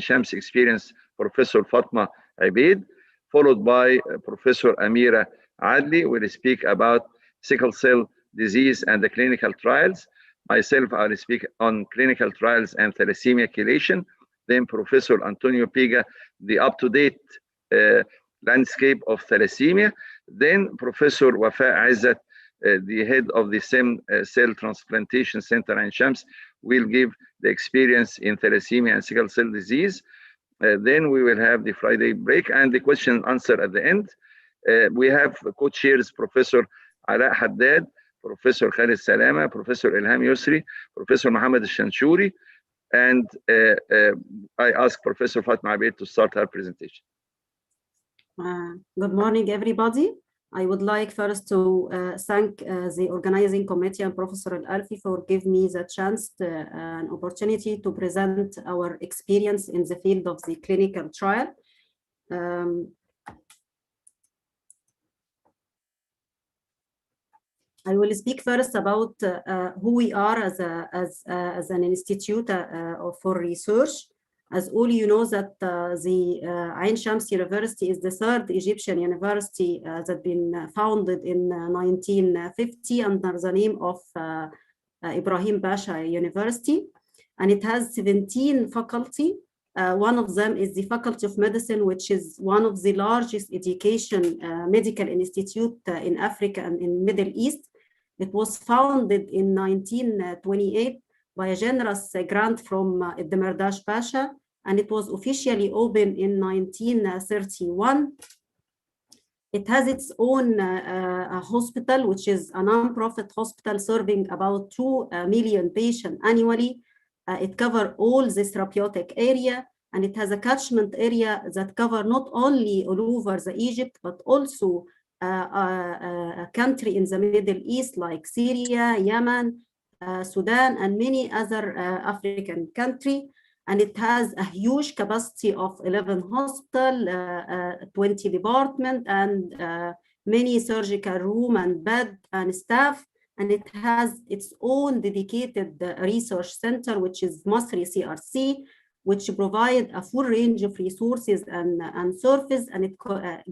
Shams experience, Professor Fatma Abeid, followed by Professor Amira Adli will speak about sickle cell disease and the clinical trials. Myself, I'll speak on clinical trials and thalassemia chelation. Then Professor Antonio Piga, the up-to-date landscape of thalassemia. Then Professor Wafa Aizat, the head of the Stem Cell Transplantation Center in Shams, will give the experience in thalassemia and sickle cell disease. Then we will have the Friday break and the question and answer at the end. We have co-chairs Professor Ala Haddad, Professor Khalid Salama, Professor Ilham Yusri, Professor Mohammed Shanshuri, and I ask Professor Fatma Abeid to start her presentation. Good morning, everybody. I would like first to thank the organizing committee and Professor Al-Alfi for giving me the chance, an opportunity to present our experience in the field of the clinical trial. I will speak first about who we are as an institute for research. As all you know that the Ain Shams University is the third Egyptian university that been founded in 1950 under the name of Ibrahim Pasha University, and it has 17 faculty. One of them is the Faculty of Medicine, which is one of the largest medical institute in Africa and in Middle East. It was founded in 1928 by a generous grant from Demirdash Pasha, and it was officially opened in 1931. It has its own hospital, which is a non-profit hospital serving about 2 million patients annually. It covers all the therapeutic area, and it has a catchment area that covers not only all over the Egypt, but also a country in the Middle East like Syria, Yemen, Sudan, and many other African countries. And it has a huge capacity of 11 hospitals, 20 departments, and many surgical room and bed and staff. And it has its own dedicated research center, which is Masri CRC, which provide a full range of resources and service, and it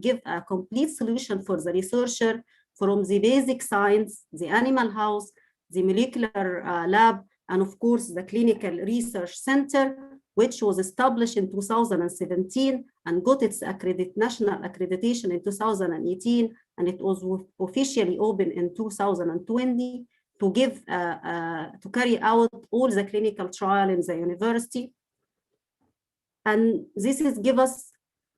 give a complete solution for the researcher from the basic science, the animal house, the molecular lab, and of course the clinical research center, which was established in 2017 and got its national accreditation in 2018, and it was officially open in 2020 to give to carry out all the clinical trial in the university. And this is give us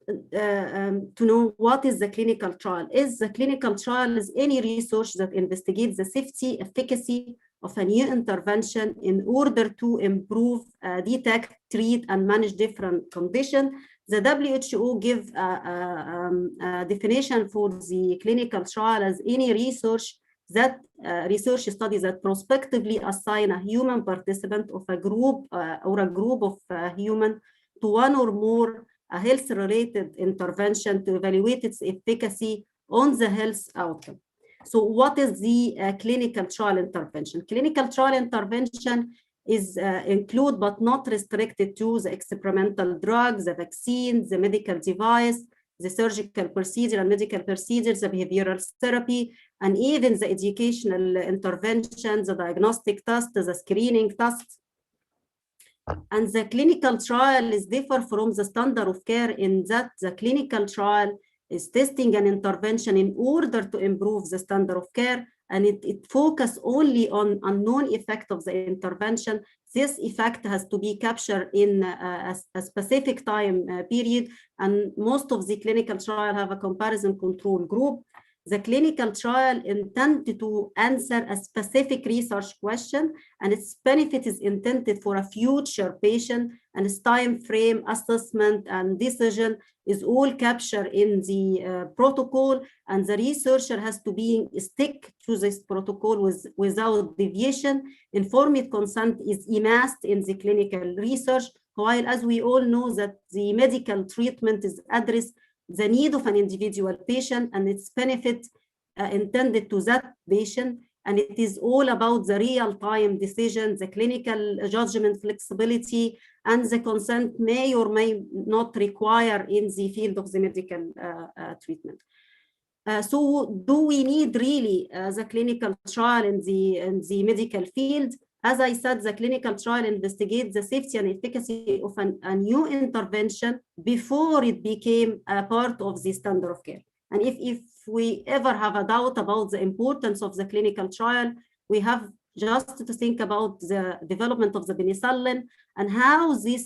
to know what is the clinical trial. The clinical trial is any research that investigates the safety, efficacy of a new intervention in order to improve, detect, treat, and manage different conditions. The WHO give a definition for the clinical trial as any research study that prospectively assign a human participant of a group or a group of human to one or more health-related intervention to evaluate its efficacy on the health outcome. So what is the clinical trial intervention? Clinical trial intervention is include but not restricted to the experimental drugs, the vaccines, the medical device, the surgical procedure and medical procedures, the behavioral therapy, and even the educational interventions, the diagnostic tests, the screening tests. And the clinical trial is different from the standard of care in that the clinical trial is testing an intervention in order to improve the standard of care, and it focuses only on unknown effect of the intervention. This effect has to be captured in a specific time period, and most of the clinical trial have a comparison control group. The clinical trial intended to answer a specific research question, and its benefit is intended for a future patient, and its time frame, assessment, and decision is all captured in the protocol, and the researcher has to stick to this protocol without deviation. Informed consent is amassed in the clinical research, while as we all know that the medical treatment is addressed the need of an individual patient and its benefit intended to that patient, and it is all about the real-time decision, the clinical judgment flexibility, and the consent may or may not require in the field of the medical treatment. So do we need really the clinical trial in the medical field? As I said, the clinical trial investigates the safety and efficacy of a new intervention before it became a part of the standard of care. And if we ever have a doubt about the importance of the clinical trial, we have just to think about the development of the penicillin and how this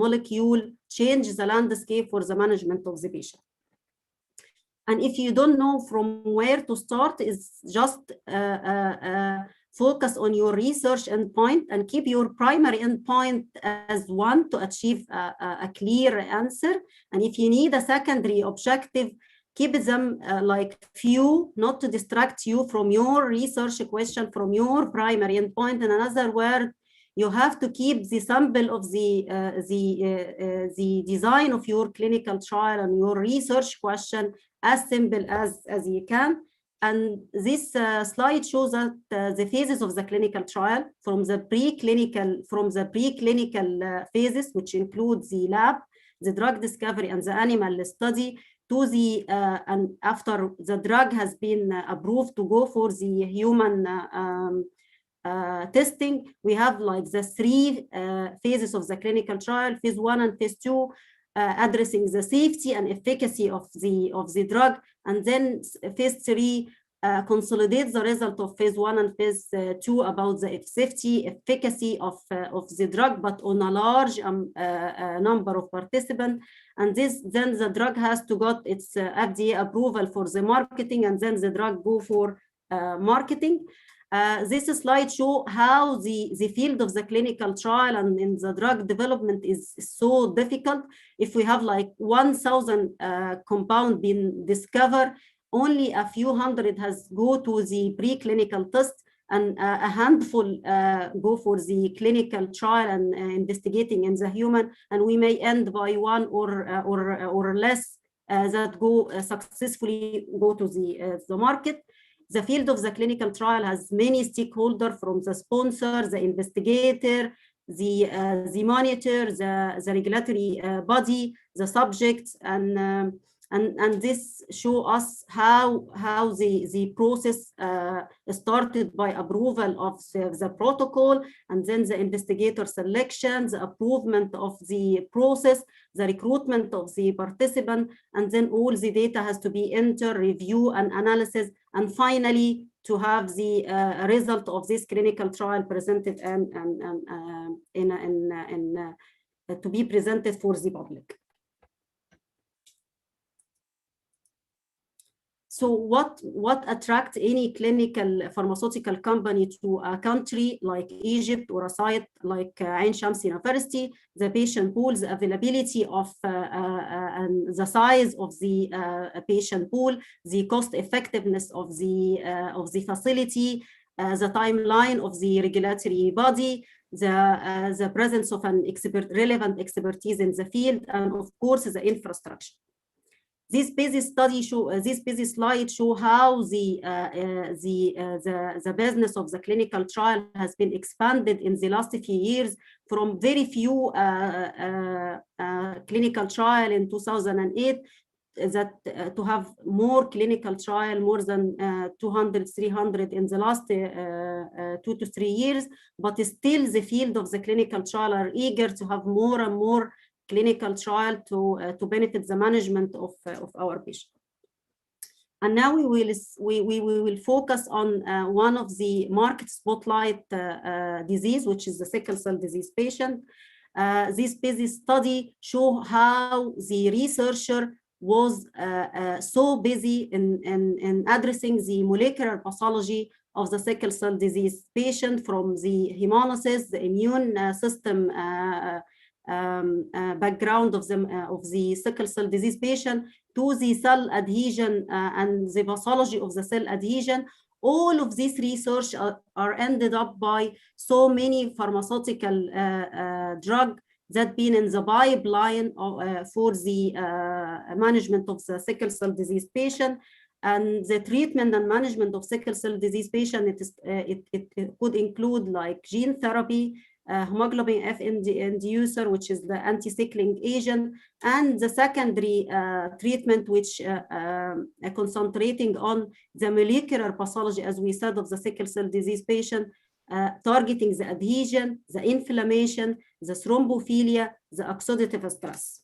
molecule changes the landscape for the management of the patient. And if you don't know from where to start, is just focus on your research endpoint and keep your primary endpoint as one to achieve a clear answer. And if you need a secondary objective, keep them like few, not to distract you from your research question, from your primary endpoint. In another word, you have to keep the sample of the design of your clinical trial and your research question as simple as you can. And this slide shows that the phases of the clinical trial from the preclinical phases, which include the lab, the drug discovery, and the animal study, to the and after the drug has been approved to go for the human testing, we have like the three phases of the clinical trial: phase 1 and phase 2, addressing the safety and efficacy of the drug, and then phase 3 consolidates the result of phase 1 and phase 2 about the safety, efficacy of the drug, but on a large number of participants. And then the drug has to get its FDA approval for the marketing, and then the drug go for marketing. This slide shows how the field of the clinical trial and in the drug development is so difficult. If we have like 1,000 compound being discovered, only a few hundred has go to the preclinical test, and a handful go for the clinical trial and investigating in the human, and we may end by one or less that go successfully go to the market. The field of the clinical trial has many stakeholders, from the sponsor, the investigator, the monitor, the regulatory body, the subjects, and this show us how the process started by approval of the protocol, and then the investigator selection, the approval of the process, the recruitment of the participant, and then all the data has to be entered, review, and analysis, and finally to have the result of this clinical trial presented and to be presented for the public. So what attracts any clinical pharmaceutical company to a country like Egypt or a site like Ain Shams University? The patient pool, the availability of and the size of the patient pool, the cost effectiveness of the facility, the timeline of the regulatory body, the presence of an relevant expertise in the field, and of course the infrastructure. This business slide show how the business of the clinical trial has been expanded in the last few years from very few clinical trial in 2008 to have more clinical trial, more than 200, 300 in the last 2 to 3 years, but still the field of the clinical trial are eager to have more and more clinical trial to benefit the management of our patient. And now we will focus on one of the market spotlight disease, which is the sickle cell disease patient. This business study show how the researcher was so busy in addressing the molecular pathology of the sickle cell disease patient, from the hemolysis, the immune system background of the sickle cell disease patient, to the cell adhesion and the pathology of the cell adhesion. All of this research are ended up by so many pharmaceutical drug that been in the pipeline for the management of the sickle cell disease patient. And the treatment and management of sickle cell disease patient, it could include like gene therapy, hemoglobin F inducer, which is the anti-sickling agent, and the secondary treatment, which concentrating on the molecular pathology, as we said, of the sickle cell disease patient, targeting the adhesion, the inflammation, the thrombophilia, the oxidative stress.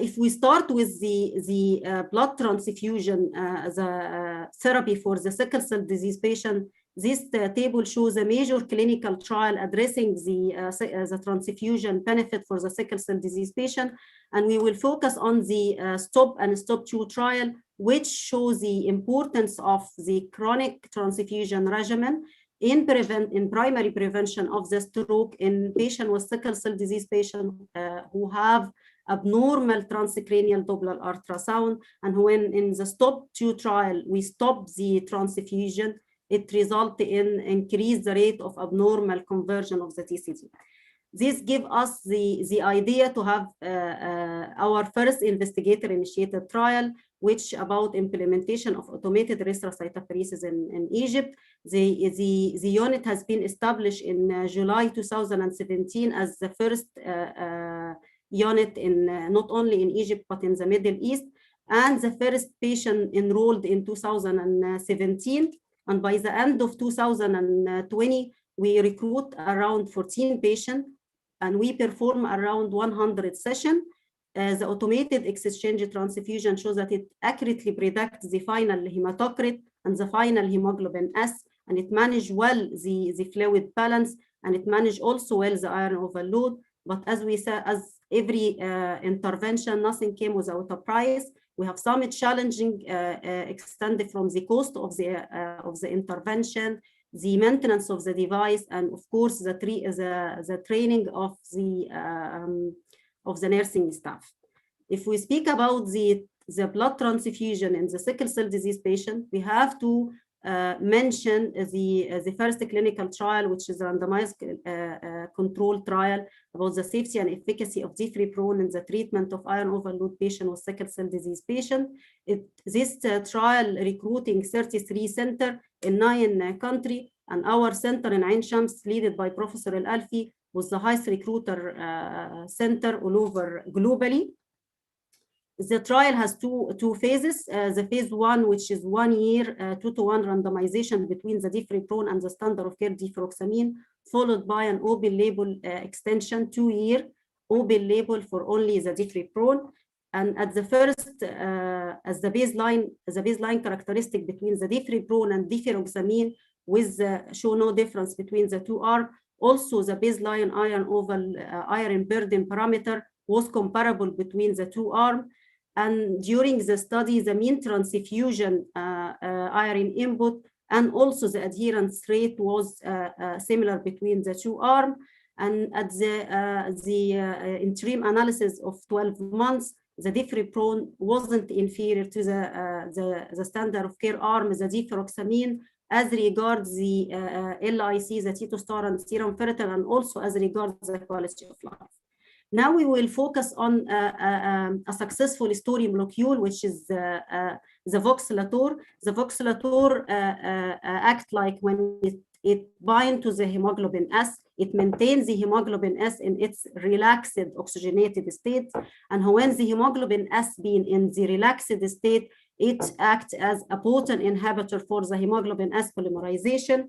If we start with the blood transfusion as a therapy for the sickle cell disease patient, this table shows a major clinical trial addressing the transfusion benefit for the sickle cell disease patient. And we will focus on the STOP and STOP2 trial, which shows the importance of the chronic transfusion regimen in primary prevention of the stroke in patients with sickle cell disease patients who have abnormal transcranial Doppler ultrasound. And when in the STOP2 trial, we stop the transfusion, it resulted in increase the rate of abnormal conversion of the TCD. This gives us the idea to have our first investigator-initiated trial, which about implementation of automated erythrocytophoresis in Egypt. The unit has been established in July 2017 as the first unit in not only in Egypt, but in the Middle East. And the first patient enrolled in 2017. And by the end of 2020, we recruit around 14 patients and we perform around 100 sessions. The automated exchange transfusion shows that it accurately predicts the final hematocrit and the final hemoglobin S, and it manages well the fluid balance, and it manages also well the iron overload. But as we said, as every intervention, nothing came without a price. We have some challenging extended from the cost of the intervention, the maintenance of the device, and of course the training of the nursing staff. If we speak about the blood transfusion in the sickle cell disease patient, we have to mention the first clinical trial, which is a randomized control trial about the safety and efficacy of difriprone in the treatment of iron overload patient with sickle cell disease patient. This trial recruiting 33 centers in 9 countries, and our center in Ain Shams, led by Professor Al-Alfi, was the highest recruiter center all over globally. The trial has two phases. The phase 1, which is 1 year, 2-to-1 randomization between the difriprone and the standard of care deferoxamine, followed by an open label extension, 2-year open label for only the difriprone. And at the first, as the baseline characteristic between the difriprone and deferoxamine, with show no difference between the two arms. Also, the baseline iron burden parameter was comparable between the two arms. And during the study, the mean transfusion iron input and also the adherence rate was similar between the two arms. And at the interim analysis of 12 months, the difriprone wasn't inferior to the standard of care arm, the deferoxamine, as regards the LIC, the titostar and serum ferritin, and also as regards the quality of life. Now we will focus on a successful story molecule, which is the voxelotor. The voxelotor acts like when it binds to the hemoglobin S, it maintains the hemoglobin S in its relaxed oxygenated state. And when the hemoglobin S being in the relaxed state, it acts as a potent inhibitor for the hemoglobin S polymerization.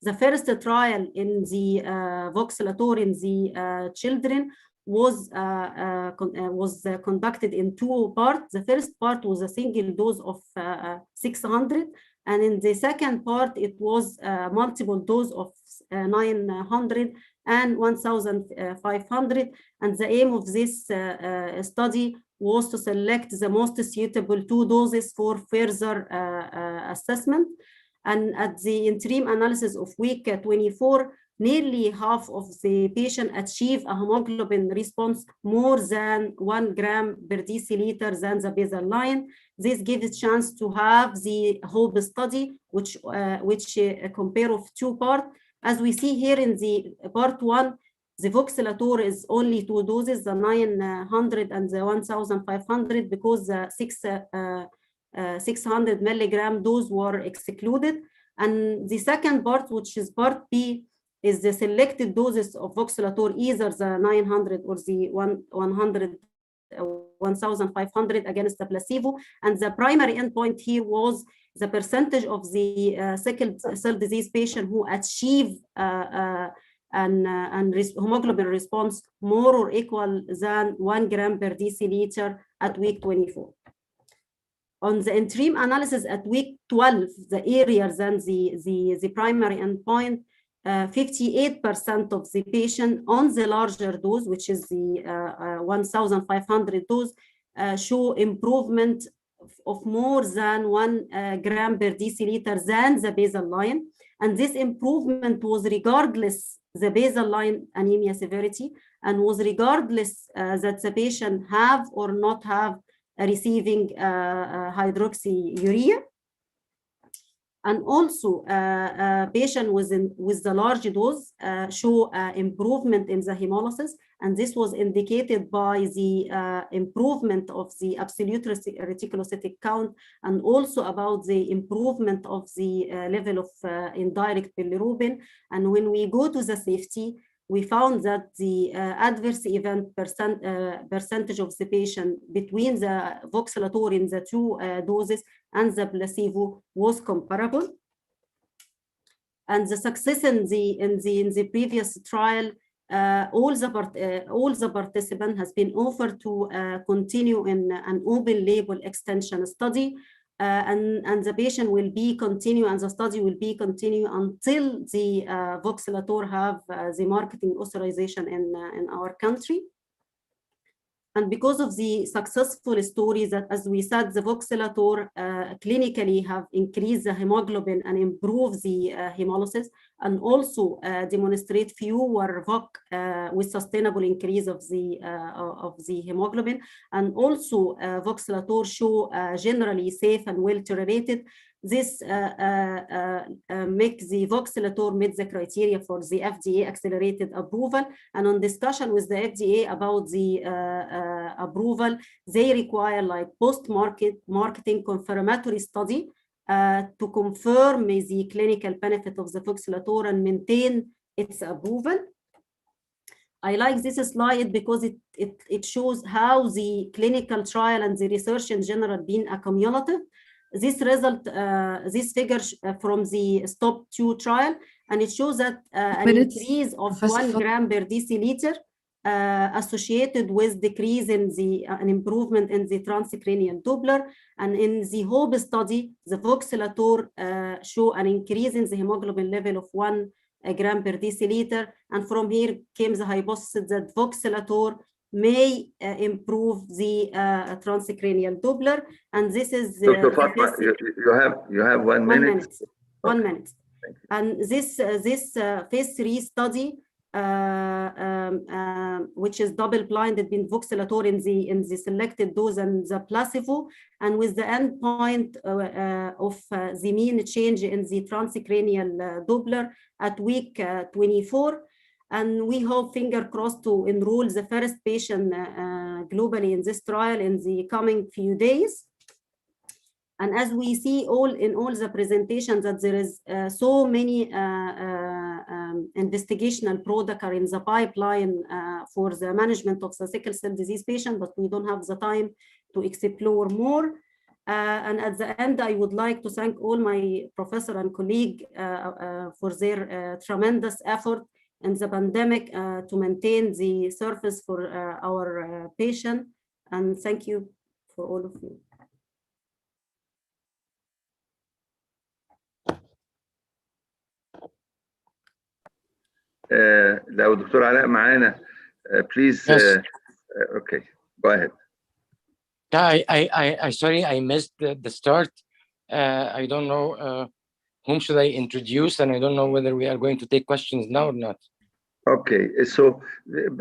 The first trial in the voxelotor in the children was conducted in 2 parts. The first part was a single dose of 600, and in the second part it was a multiple dose of 900 and 1,500. And the aim of this study was to select the most suitable 2 doses for further assessment. And at the interim analysis of week 24, nearly half of the patient achieve a hemoglobin response more than 1 gram per deciliter than the basal line. This gives a chance to have the HOPE study, which compare of 2 parts. As we see here in the part 1, The voxelotor is only 2 doses, the 900 and the 1,500, because the 600 milligram dose were excluded. And the second part, which is part B, is the selected doses of voxelotor, either the 900 or the 1,500 against the placebo. And the primary endpoint here was the percentage of the sickle cell disease patient who achieve hemoglobin response more or equal than 1 gram per deciliter at week 24. On the interim analysis at week 12, the earlier than the primary endpoint, 58% of the patient on the larger dose, which is the 1,500 dose, show improvement of more than 1 gram per deciliter than the baseline. And this improvement was regardless the baseline anemia severity, and was regardless that the patient have or not have receiving hydroxyurea. And also patient with the large dose show improvement in the hemolysis, and this was indicated by the improvement of the absolute reticulocytic count, and also about the improvement of the level of indirect bilirubin. And when we go to the safety, we found that the adverse event percentage of the patient between the voxelotor in the 2 doses and the placebo was comparable. And the success in the previous trial, all the participants has been offered to continue in an open label extension study. And the patient will be continue, and the study will be continue until the voxelotor have the marketing authorization in our country. And because of the successful story that, as we said, the voxelotor clinically have increased the hemoglobin and improved the hemolysis, and also demonstrate fewer VOC with sustainable increase of the hemoglobin. And also voxelotor show generally safe and well tolerated. This makes the voxelotor meet the criteria for the FDA accelerated approval. And on discussion with the FDA about the approval, they require like post-marketing confirmatory study to confirm the clinical benefit of the voxelotor and maintain its approval. I like this slide because it shows how the clinical trial and the research in general been accumulative. This result, this figure from the STOP-2 trial, and it shows that an increase of 1 gram per deciliter associated with decrease in an improvement in the transcranial Doppler. And in the HOPE study, the voxelotor show an increase in the hemoglobin level of 1 gram per deciliter. And from here came the hypothesis that voxelotor may improve the transcranial Doppler. And this is Dr. Fatma, you have 1 minute. 1 minute. And this phase 3 study, which is double-blinded between voxelotor in the selected dose and the placebo, and with the endpoint of the mean change in the transcranial Doppler at week 24. And we hope, finger crossed, to enroll the first patient globally in this trial in the coming few days. And as we see in all the presentations that there is so many investigational products are in the pipeline for the management of the sickle cell disease patient, but we don't have the time to explore more. And at the end, I would like to thank all my professor and colleague for their tremendous effort in the pandemic to maintain the service for our patient. And thank you for all of you. لو دكتور علاء معانا please. Yes. Okay, go ahead. Yeah, I sorry I missed the start. I don't know whom should I introduce, and I don't know whether we are going to take questions now or not. Okay, so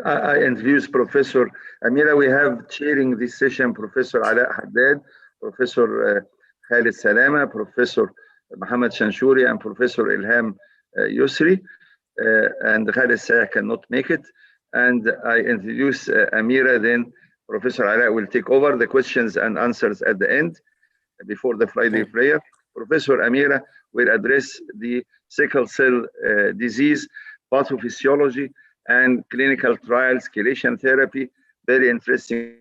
I introduce Professor Amira. We have chairing this session Professor Alaa Haddad, Professor Khalid Salama, Professor Mohammed Shanshuri, and Professor Ilham Yusri. And Khalid Saleh cannot make it. and I introduce Amira, then Professor Ala will take over the questions and answers at the end before the Friday prayer. Professor Amira will address the sickle cell disease, pathophysiology, and clinical trials, chelation therapy. Very interesting.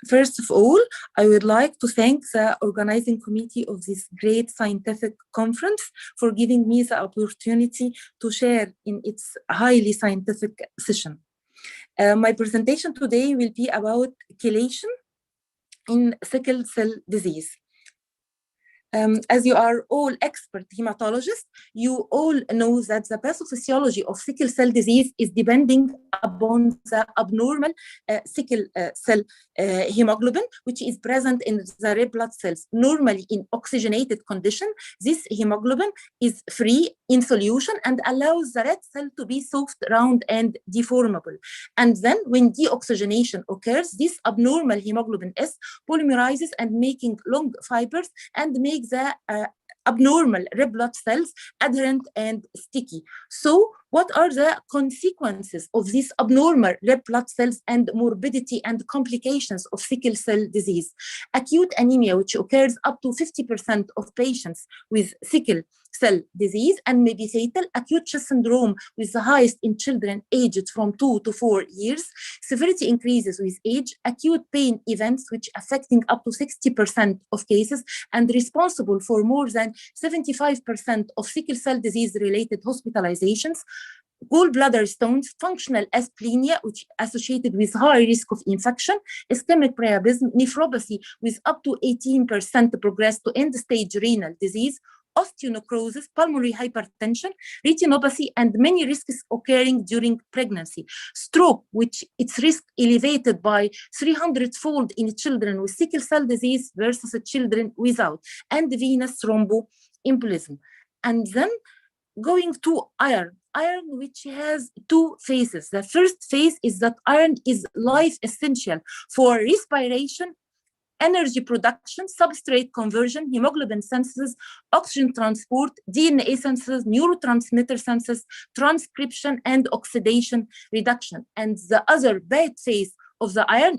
First of all, I would like to thank the organizing committee of this great scientific conference for giving me the opportunity to share in its highly scientific session. My presentation today will be about chelation in sickle cell disease. As you are all expert hematologists, you all know that the pathophysiology of sickle cell disease is depending upon the abnormal sickle cell hemoglobin, which is present in the red blood cells. Normally in oxygenated condition, this hemoglobin is free in solution and allows the red cell to be soft, round, and deformable. And then when deoxygenation occurs, this abnormal hemoglobin S polymerizes and making long fibers and make the abnormal red blood cells adherent and sticky. So what are the consequences of these abnormal red blood cells and morbidity and complications of sickle cell disease? Acute anemia, which occurs up to 50% of patients with sickle cell disease and may be fatal. Acute chest syndrome with the highest in children aged from 2 to 4 years. Severity increases with age. Acute pain events, which affecting up to 60% of cases and responsible for more than 75% of sickle cell disease related hospitalizations. Gallbladder stones, functional asplenia, which associated with high risk of infection, ischemic priapism, nephropathy with up to 18% progress to end-stage renal disease, osteonecrosis, pulmonary hypertension, retinopathy, and many risks occurring during pregnancy. Stroke, which its risk elevated by 300-fold in children with sickle cell disease versus children without, and venous thromboembolism. And then going to iron, which has two phases. The first phase is that iron is life essential for respiration, energy production, substrate conversion, hemoglobin synthesis, oxygen transport, DNA synthesis, neurotransmitter synthesis, transcription, and oxidation reduction. And the other bad phase of the iron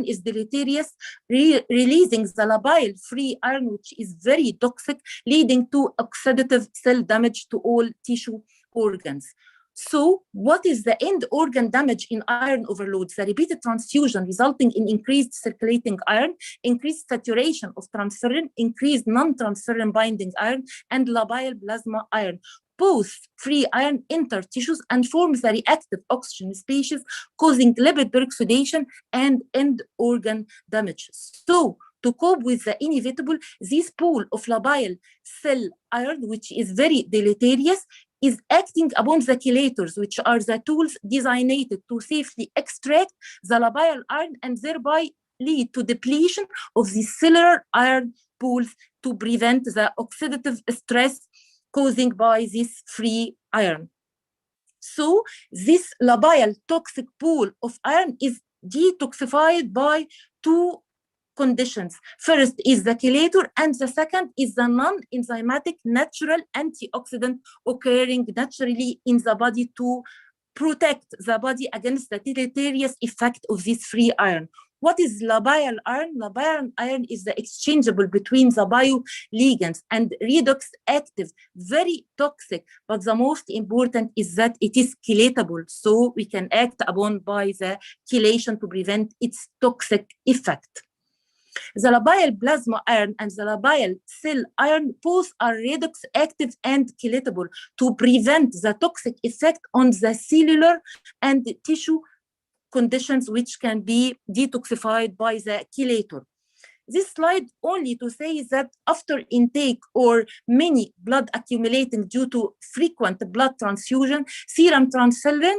is deleterious, releasing the labile free iron, which is very toxic, leading to oxidative cell damage to all tissue organs. So what is the end organ damage in iron overload? The repeated transfusion resulting in increased circulating iron, increased saturation of transferrin, increased non-transferrin binding iron, and labile plasma iron. Both free iron enter tissues and forms the reactive oxygen species, causing lipid peroxidation and end organ damage. So to cope with the inevitable, this pool of labile cell iron, which is very deleterious, is acting upon the chelators, which are the tools designated to safely extract the labile iron and thereby lead to depletion of the cellular iron pools to prevent the oxidative stress causing by this free iron. So this labile toxic pool of iron is detoxified by two conditions. First is the chelator, and the second is the non-enzymatic natural antioxidant occurring naturally in the body to protect the body against the deleterious effect of this free iron. What is labile iron? Labile iron is the exchangeable between the bio-ligands and redox active, very toxic, but the most important is that it is chelatable, so we can act upon by the chelation to prevent its toxic effect. The labile plasma iron and the labile cell iron both are redox active and chelatable to prevent the toxic effect on the cellular and tissue conditions which can be detoxified by the chelator. This slide only to say that after intake or many blood accumulating due to frequent blood transfusion, serum transferrin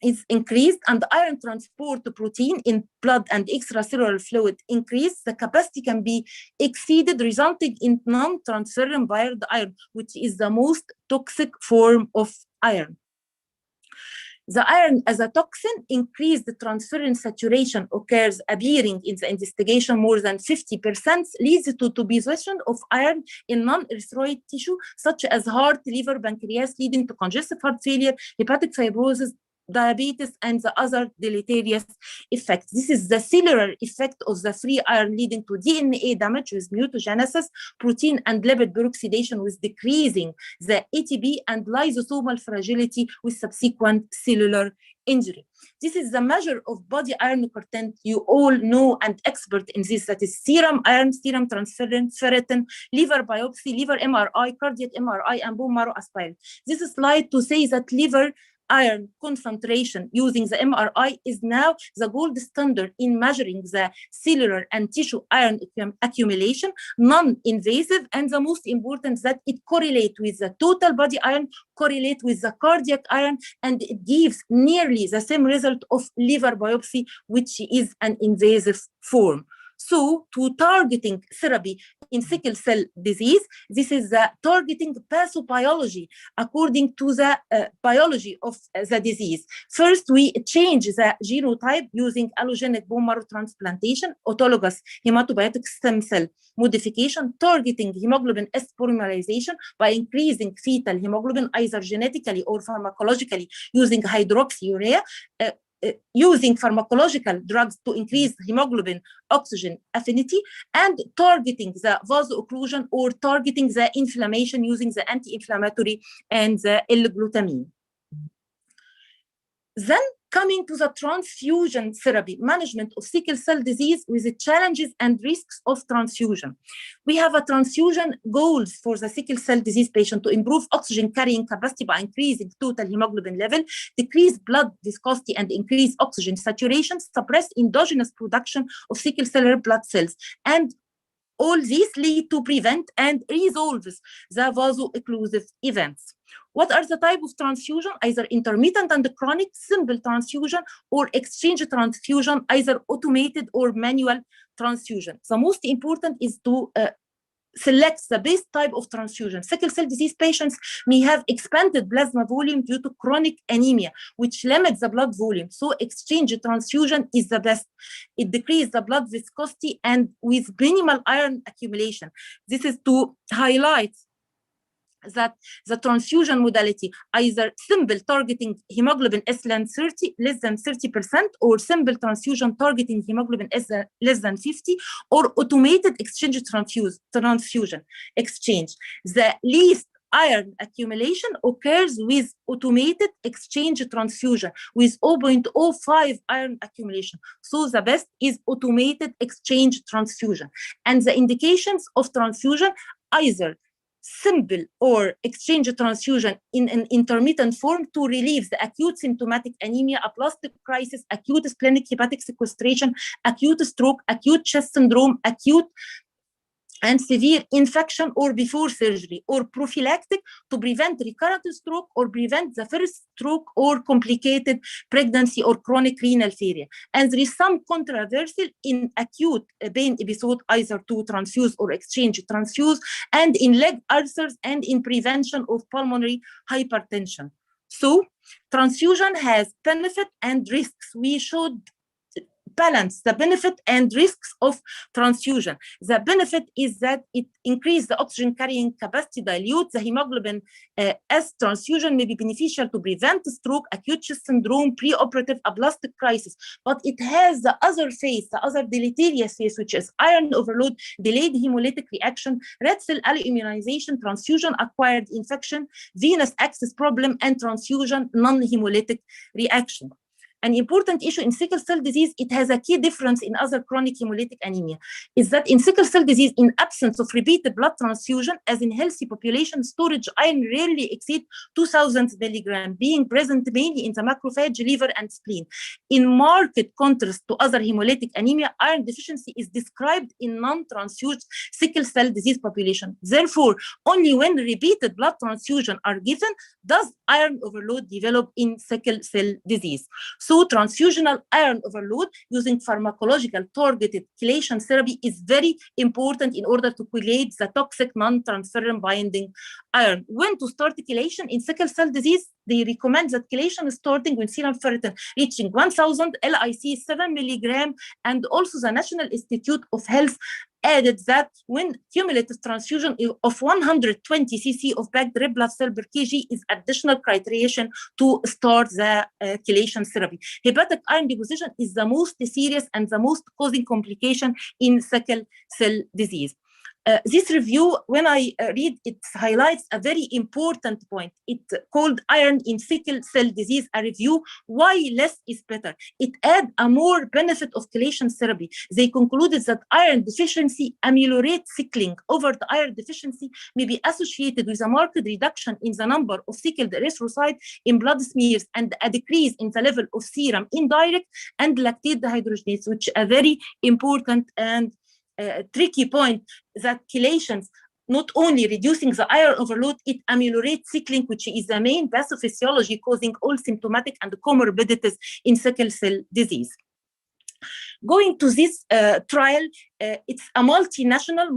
is increased and iron transport protein in blood and extracellular fluid increased. The capacity can be exceeded, resulting in non-transferrin wired iron, which is the most toxic form of iron. The iron as a toxin, increased transferrin saturation occurs appearing in the investigation more than 50%, leads to deposition of iron in non-erythroid tissue, such as heart, liver, pancreas, leading to congestive heart failure, hepatic fibrosis, diabetes, and the other deleterious effects. This is the cellular effect of the free iron, leading to DNA damage with mutagenesis, protein and lipid peroxidation with decreasing the ATP, and lysosomal fragility with subsequent cellular injury. This is the measure of body iron content you all know and expert in this, that is serum iron, serum transferrin, ferritin, liver biopsy, liver MRI, cardiac MRI, and bone marrow aspirate. This slide to say that liver iron concentration using the MRI is now the gold standard in measuring the cellular and tissue iron accumulation, non-invasive, and the most important that it correlates with the total body iron, correlate with the cardiac iron, and it gives nearly the same result of liver biopsy, which is an invasive form. So, to targeting therapy in sickle cell disease, this is the targeting pathobiology according to the biology of the disease. First, we change the genotype using allogeneic bone marrow transplantation, autologous hematopoietic stem cell modification, targeting hemoglobin S polymerization by increasing fetal hemoglobin either genetically or pharmacologically using hydroxyurea, using pharmacological drugs to increase hemoglobin oxygen affinity, and targeting the vaso-occlusion or targeting the inflammation using the anti-inflammatory and the L-glutamine. Then coming to the transfusion therapy, management of sickle cell disease with the challenges and risks of transfusion. We have a transfusion goals for the sickle cell disease patient to improve oxygen carrying capacity by increasing total hemoglobin level, decrease blood viscosity and increase oxygen saturation, suppress endogenous production of sickle cell blood cells, and all these lead to prevent and resolves the vaso-occlusive events. What are the type of transfusion? Either intermittent and chronic, simple transfusion, or exchange transfusion, either automated or manual transfusion. The most important is to select the best type of transfusion. Sickle cell disease patients may have expanded plasma volume due to chronic anemia, which limits the blood volume. So exchange transfusion is the best. It decreases the blood viscosity and with minimal iron accumulation. This is to highlight that the transfusion modality, either simple targeting hemoglobin S less than 30%, or simple transfusion targeting hemoglobin S less than 50, or automated exchange transfusion exchange. The least iron accumulation occurs with automated exchange transfusion with 0.05 iron accumulation. So the best is automated exchange transfusion. And the indications of transfusion, either simple or exchange transfusion in an intermittent form to relieve the acute symptomatic anemia, aplastic crisis, acute splenic hepatic sequestration, acute stroke, acute chest syndrome, acute and severe infection or before surgery, or prophylactic to prevent recurrent stroke or prevent the first stroke or complicated pregnancy or chronic renal failure. And there is some controversy in acute pain episode, either to transfuse or exchange transfuse, and in leg ulcers and in prevention of pulmonary hypertension. So transfusion has benefit and risks. We should balance the benefit and risks of transfusion. The benefit is that it increases the oxygen carrying capacity, dilutes the hemoglobin S. Transfusion may be beneficial to prevent stroke, acute chest syndrome, preoperative aplastic crisis, but it has the other phase, the other deleterious phase, which is iron overload, delayed hemolytic reaction, red cell alloimmunization, transfusion acquired infection, venous access problem, and transfusion non-hemolytic reaction. An important issue in sickle cell disease, it has a key difference in other chronic hemolytic anemia, is that in sickle cell disease, in absence of repeated blood transfusion, as in healthy population, storage iron rarely exceeds 2,000 milligrams, being present mainly in the macrophage, liver, and spleen. In marked contrast to other hemolytic anemia, iron deficiency is described in non-transfused sickle cell disease population. Therefore, only when repeated blood transfusion are given does iron overload develop in sickle cell disease. So transfusional iron overload using pharmacological targeted chelation therapy is very important in order to chelate the toxic non-transferrin binding iron. When to start chelation in sickle cell disease? They recommend that chelation is starting when serum ferritin reaching 1000, LIC 7 milligram, and also the National Institute of Health added that when cumulative transfusion of 120 cc of packed red blood cell per kg is additional criteria to start the chelation therapy. Hepatic iron deposition is the most serious and the most causing complication in sickle cell disease. This review, when I read it, highlights a very important point. It called Iron in Sickle Cell Disease, a review why less is better. It adds a more benefit of chelation therapy. They concluded that iron deficiency ameliorates sickling over the iron deficiency may be associated with a marked reduction in the number of sickled erythrocytes in blood smears and a decrease in the level of serum indirect and lactate dehydrogenase, which is a very important and tricky point, that chelations not only reducing the iron overload, it ameliorates sickling, which is the main pathophysiology causing all symptomatic and comorbidities in sickle cell disease. Going to this trial, it's a multinational,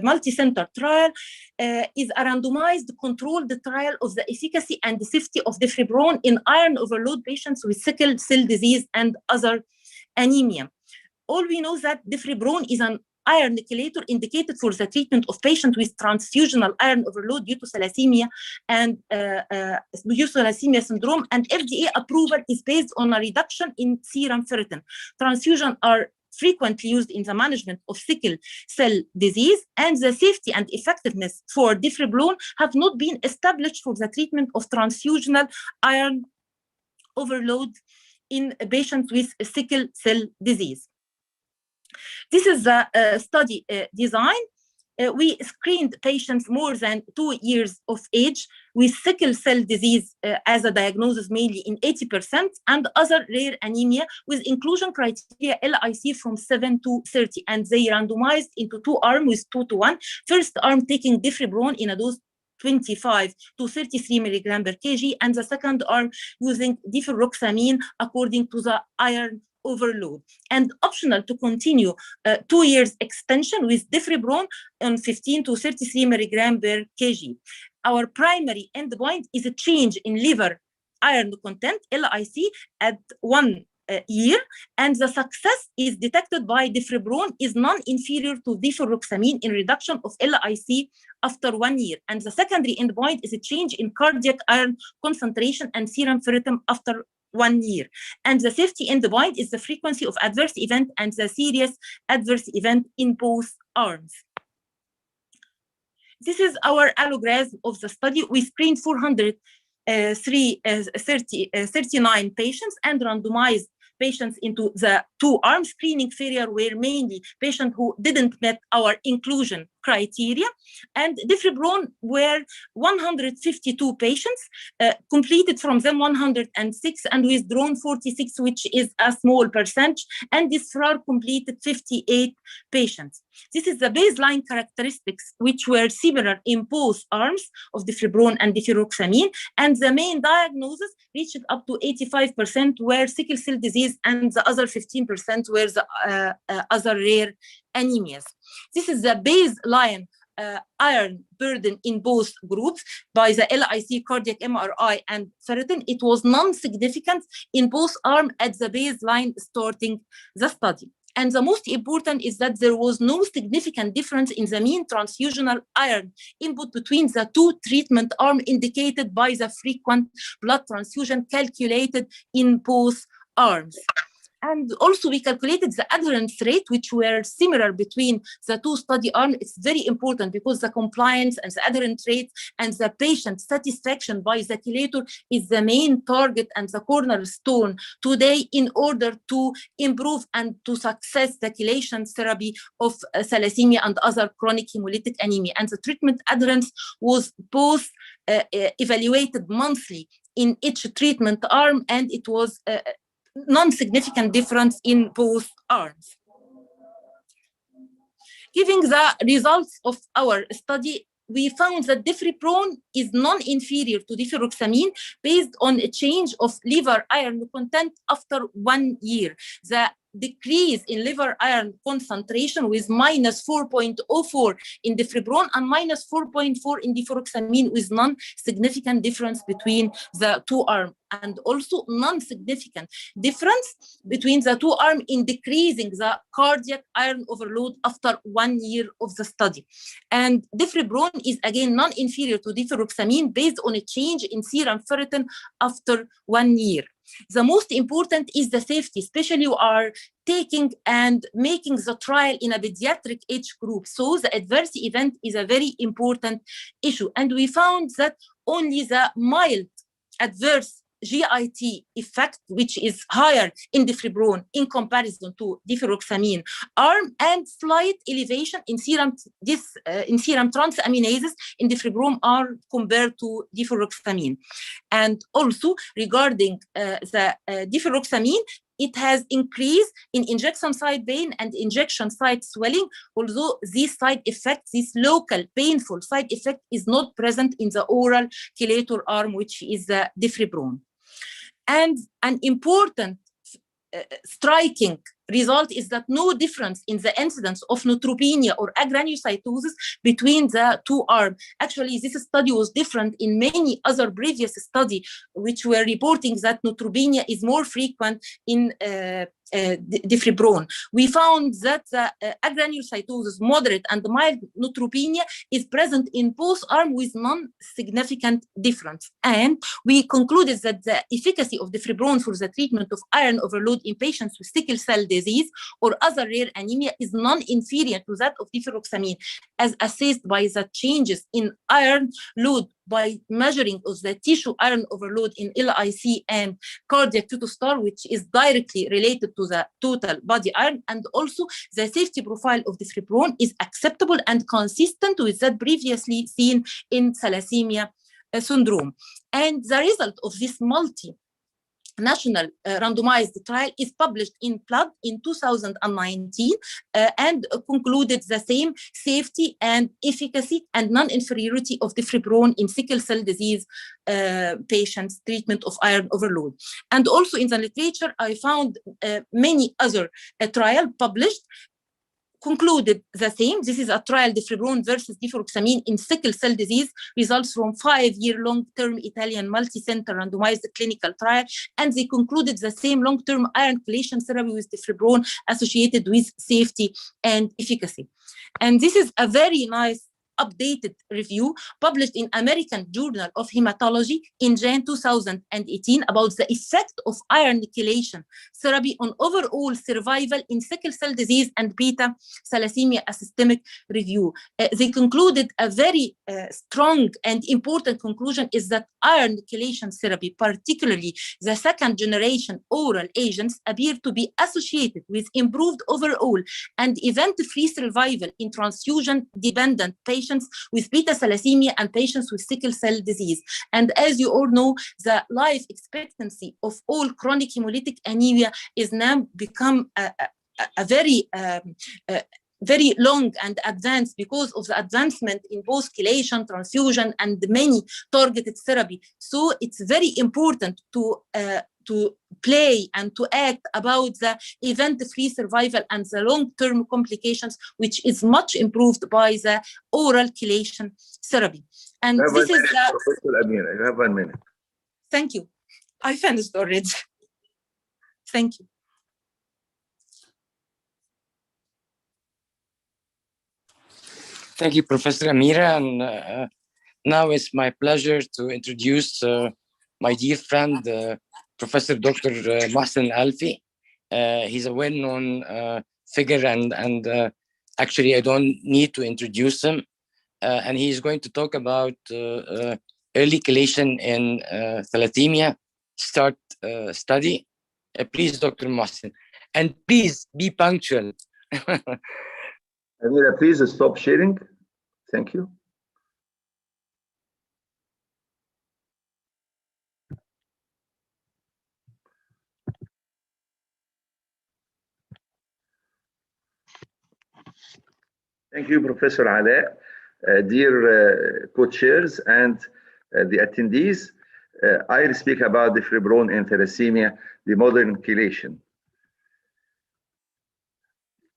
multi-center trial, is a randomized controlled trial of the efficacy and the safety of difribrone in iron overload patients with sickle cell disease and other anemia. All we know that difribrone is an iron chelator indicated for the treatment of patients with transfusional iron overload due to thalassemia and syndrome, and FDA approval is based on a reduction in serum ferritin. Transfusions are frequently used in the management of sickle cell disease, and the safety and effectiveness for difribrone have not been established for the treatment of transfusional iron overload in patients with sickle cell disease. This is the study design. We screened patients more than 2 years of age with sickle cell disease as a diagnosis, mainly in 80%, and other rare anemia with inclusion criteria LIC from 7 to 30. And they randomized into 2 arms with 2:1. First arm taking difribrone in a dose 25 to 33 milligram per kg, and the second arm using diferoxamine according to the iron overload, and optional to continue 2 years extension with difribrone on 15 to 33 milligram per kg. Our primary endpoint is a change in liver iron content, LIC, at 1 year, and the success is detected by difribrone is non-inferior to diferoxamine in reduction of LIC after 1 year. And the secondary endpoint is a change in cardiac iron concentration and serum ferritin after 1 year. And the safety endpoint is the frequency of adverse event and the serious adverse event in both arms. This is our algorithm of the study. We screened 439 patients and randomized patients into the 2 arms. Screening failure were mainly patients who didn't met our inclusion criteria, and difribrone were 152 patients, completed from them 106 and withdrawn 46, which is a small percentage, and disfrar completed 58 patients. This is the baseline characteristics, which were similar in both arms of difribrone and diferoxamine, and the main diagnosis reached up to 85% were sickle cell disease, and the other 15% were the other rare anemias. This is the baseline iron burden in both groups by the LIC, cardiac MRI, and ferritin. It was non-significant in both arms at the baseline starting the study. And the most important is that there was no significant difference in the mean transfusional iron input between the 2 treatment arms indicated by the frequent blood transfusion calculated in both arms. And also we calculated the adherence rate, which were similar between the 2 study arms. It's very important because the compliance and the adherence rate and the patient satisfaction by the chelator is the main target and the cornerstone today in order to improve and to success the chelation therapy of thalassemia and other chronic hemolytic anemia. And the treatment adherence was both evaluated monthly in each treatment arm, and it was non-significant difference in both arms. Giving the results of our study, we found that difriprone is non-inferior to deferoxamine based on a change of liver iron content after 1 year. The decrease in liver iron concentration with minus 4.04 in difriprone and minus 4.4 in deferoxamine with non-significant difference between the two arms, and also non-significant difference between the two arms in decreasing the cardiac iron overload after 1 year of the study. And difriprone is again non-inferior to deferoxamine based on a change in serum ferritin after 1 year. The most important is the safety, especially you are taking and making the trial in a pediatric age group. So the adverse event is a very important issue. And we found that only the mild adverse GIT effect, which is higher in difriprone in comparison to deferoxamine arm, and slight elevation in serum transaminases in difriprone arm compared to deferoxamine. And also regarding the deferoxamine, it has increased in injection site pain and injection site swelling, although these side effects, this local painful side effect is not present in the oral chelator arm, which is the difriprone. And an important striking result is that no difference in the incidence of neutropenia or agranulocytosis between the two arms. Actually, this study was different in many other previous studies, which were reporting that neutropenia is more frequent in difriprone. We found that agranulocytosis, moderate and mild neutropenia, is present in both arms with non-significant difference. And we concluded that the efficacy of difriprone for the treatment of iron overload in patients with sickle cell disease or other rare anemia is non-inferior to that of deferoxamine, as assessed by the changes in iron load by measuring of the tissue iron overload in LIC and cardiac Q-star, which is directly related to the total body iron. And also the safety profile of difriprone is acceptable and consistent with that previously seen in thalassemia syndrome. And the result of this multi-national randomized trial is published in Blood in 2019 and concluded the same safety and efficacy and non-inferiority of difriprone in sickle cell disease patients' treatment of iron overload. And also in the literature, I found many other trials published concluded the same. This is a trial, difriprone versus deferoxamine in sickle cell disease, results from 5-year long-term Italian multi-center randomized clinical trial, and they concluded the same long-term iron chelation therapy with difriprone associated with safety and efficacy. And this is a very nice updated review published in American Journal of Hematology in Jan 2018 about the effect of iron chelation therapy on overall survival in sickle cell disease and beta thalassemia, a systemic review. They concluded a very strong and important conclusion is that iron chelation therapy, particularly the second generation oral agents, appear to be associated with improved overall and event-free survival in transfusion-dependent patients with beta thalassemia and patients with sickle cell disease. And as you all know, the life expectancy of all chronic hemolytic anemia is now become a very very long and advanced because of the advancement in both chelation, transfusion, and many targeted therapy. So it's very important to play and to act about the event-free survival and the long-term complications, which is much improved by the oral chelation therapy. And this is Professor Amira, you have 1 minute. Thank you. I finished already. Thank you. Thank you, Professor Amira. And now it's my pleasure to introduce my dear friend, Professor Dr. Mohsen Alfi. He's a well-known figure, and actually I don't need to introduce him. And he's going to talk about early chelation in thalassemia START study. Please, Dr. Mohsen. And please be punctual. Amira, please stop sharing. Thank you. Thank you, Professor Ale. dear co-chairs and the attendees. I'll speak about difribrone in thalassemia, the modern chelation.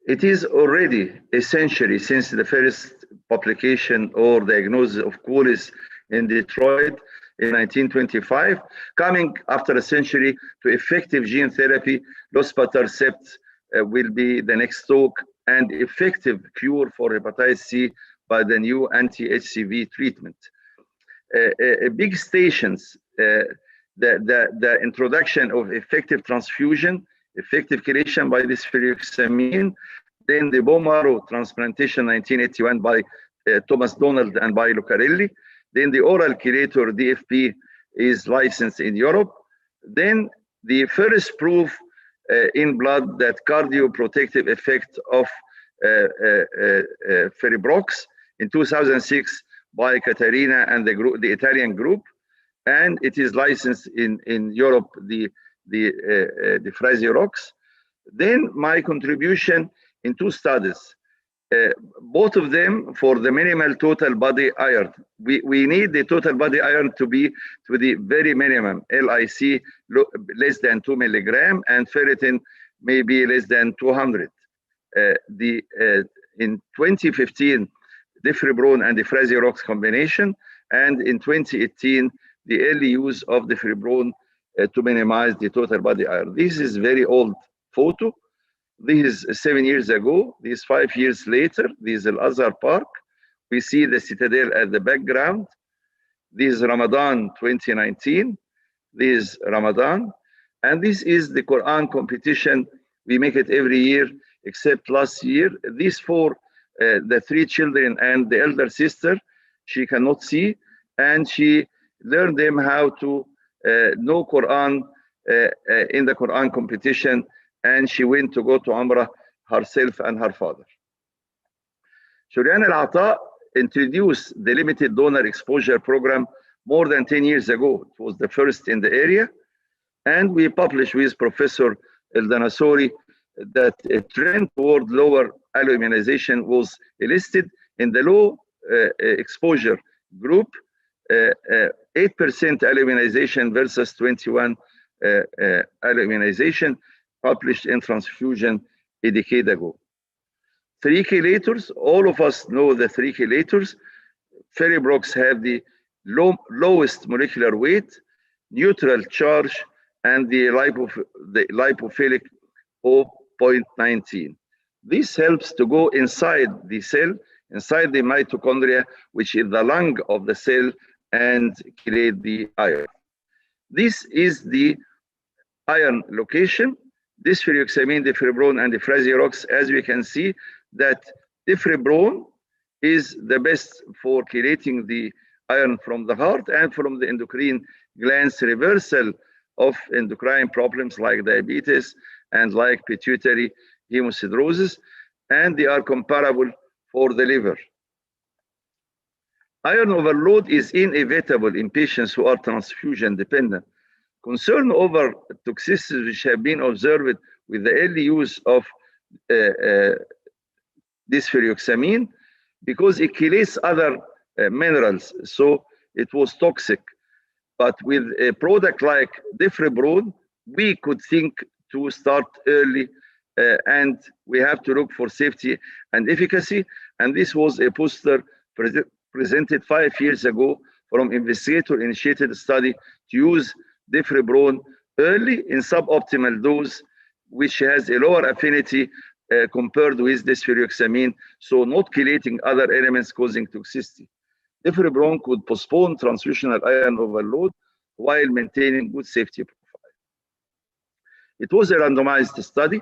It is already a century since the first publication or diagnosis of colitis in Detroit in 1925, coming after a century to effective gene therapy. Luspatercept will be the next talk, and effective cure for hepatitis C by the new anti-HCV treatment. Big stations, the introduction of effective transfusion, effective chelation by this difriroxamine, then the bone marrow transplantation 1981 by Thomas Donald and by Lucarelli, then the oral chelator DFP is licensed in Europe, then the first proof in blood that cardioprotective effect of Ferribrox in 2006 by Caterina and the Italian group, and it is licensed in Europe, the Frasirox. Then my contribution in two studies, both of them for the minimal total body iron. We need the total body iron to be to the very minimum, LIC less than 2 milligram, and ferritin maybe less than 200. In 2015, difribrone and the Frasirox combination, and in 2018, the early use of difribrone to minimize the total body iron. This is very old photo. This is 7 years ago. This is 5 years later. This is Al-Azhar Park. We see the citadel at the background. This is Ramadan 2019. This is Ramadan. And this is the Quran competition. We make it every year, except last year. These four, the three children and the elder sister, she cannot see, and she learned them how to know Quran in the Quran competition, and she went to go to Umrah herself and her father. Shurian Al-Ata introduced the limited donor exposure program more than 10 years ago. It was the first in the area, and we published with Professor El-Danasori that a trend toward lower alloimmunization was elicited in the low exposure group, 8% alloimmunization versus 21 alloimmunization, published in Transfusion a decade ago. Three chelators, all of us know the three chelators. Ferribrox have the lowest molecular weight, neutral charge, and the lipophilic 0.19. This helps to go inside the cell, inside the mitochondria, which is the lung of the cell, and chelate the iron. This is the iron location. Difriroxamine, difribrone, and the Frasirox, as we can see, that difribrone is the best for chelating the iron from the heart and from the endocrine glands, reversal of endocrine problems like diabetes and like pituitary hemosiderosis, and they are comparable for the liver. Iron overload is inevitable in patients who are transfusion dependent. Concern over toxicities which have been observed with the early use of difriroxamine, because it chelates other minerals, so it was toxic. But with a product like difribrone, we could think to start early, and we have to look for safety and efficacy. And this was a poster presented 5 years ago from investigator-initiated study to use difribrone early in suboptimal dose, which has a lower affinity compared with difriroxamine, so not chelating other elements causing toxicity. Difribrone could postpone transfusional iron overload while maintaining good safety profile. It was a randomized study,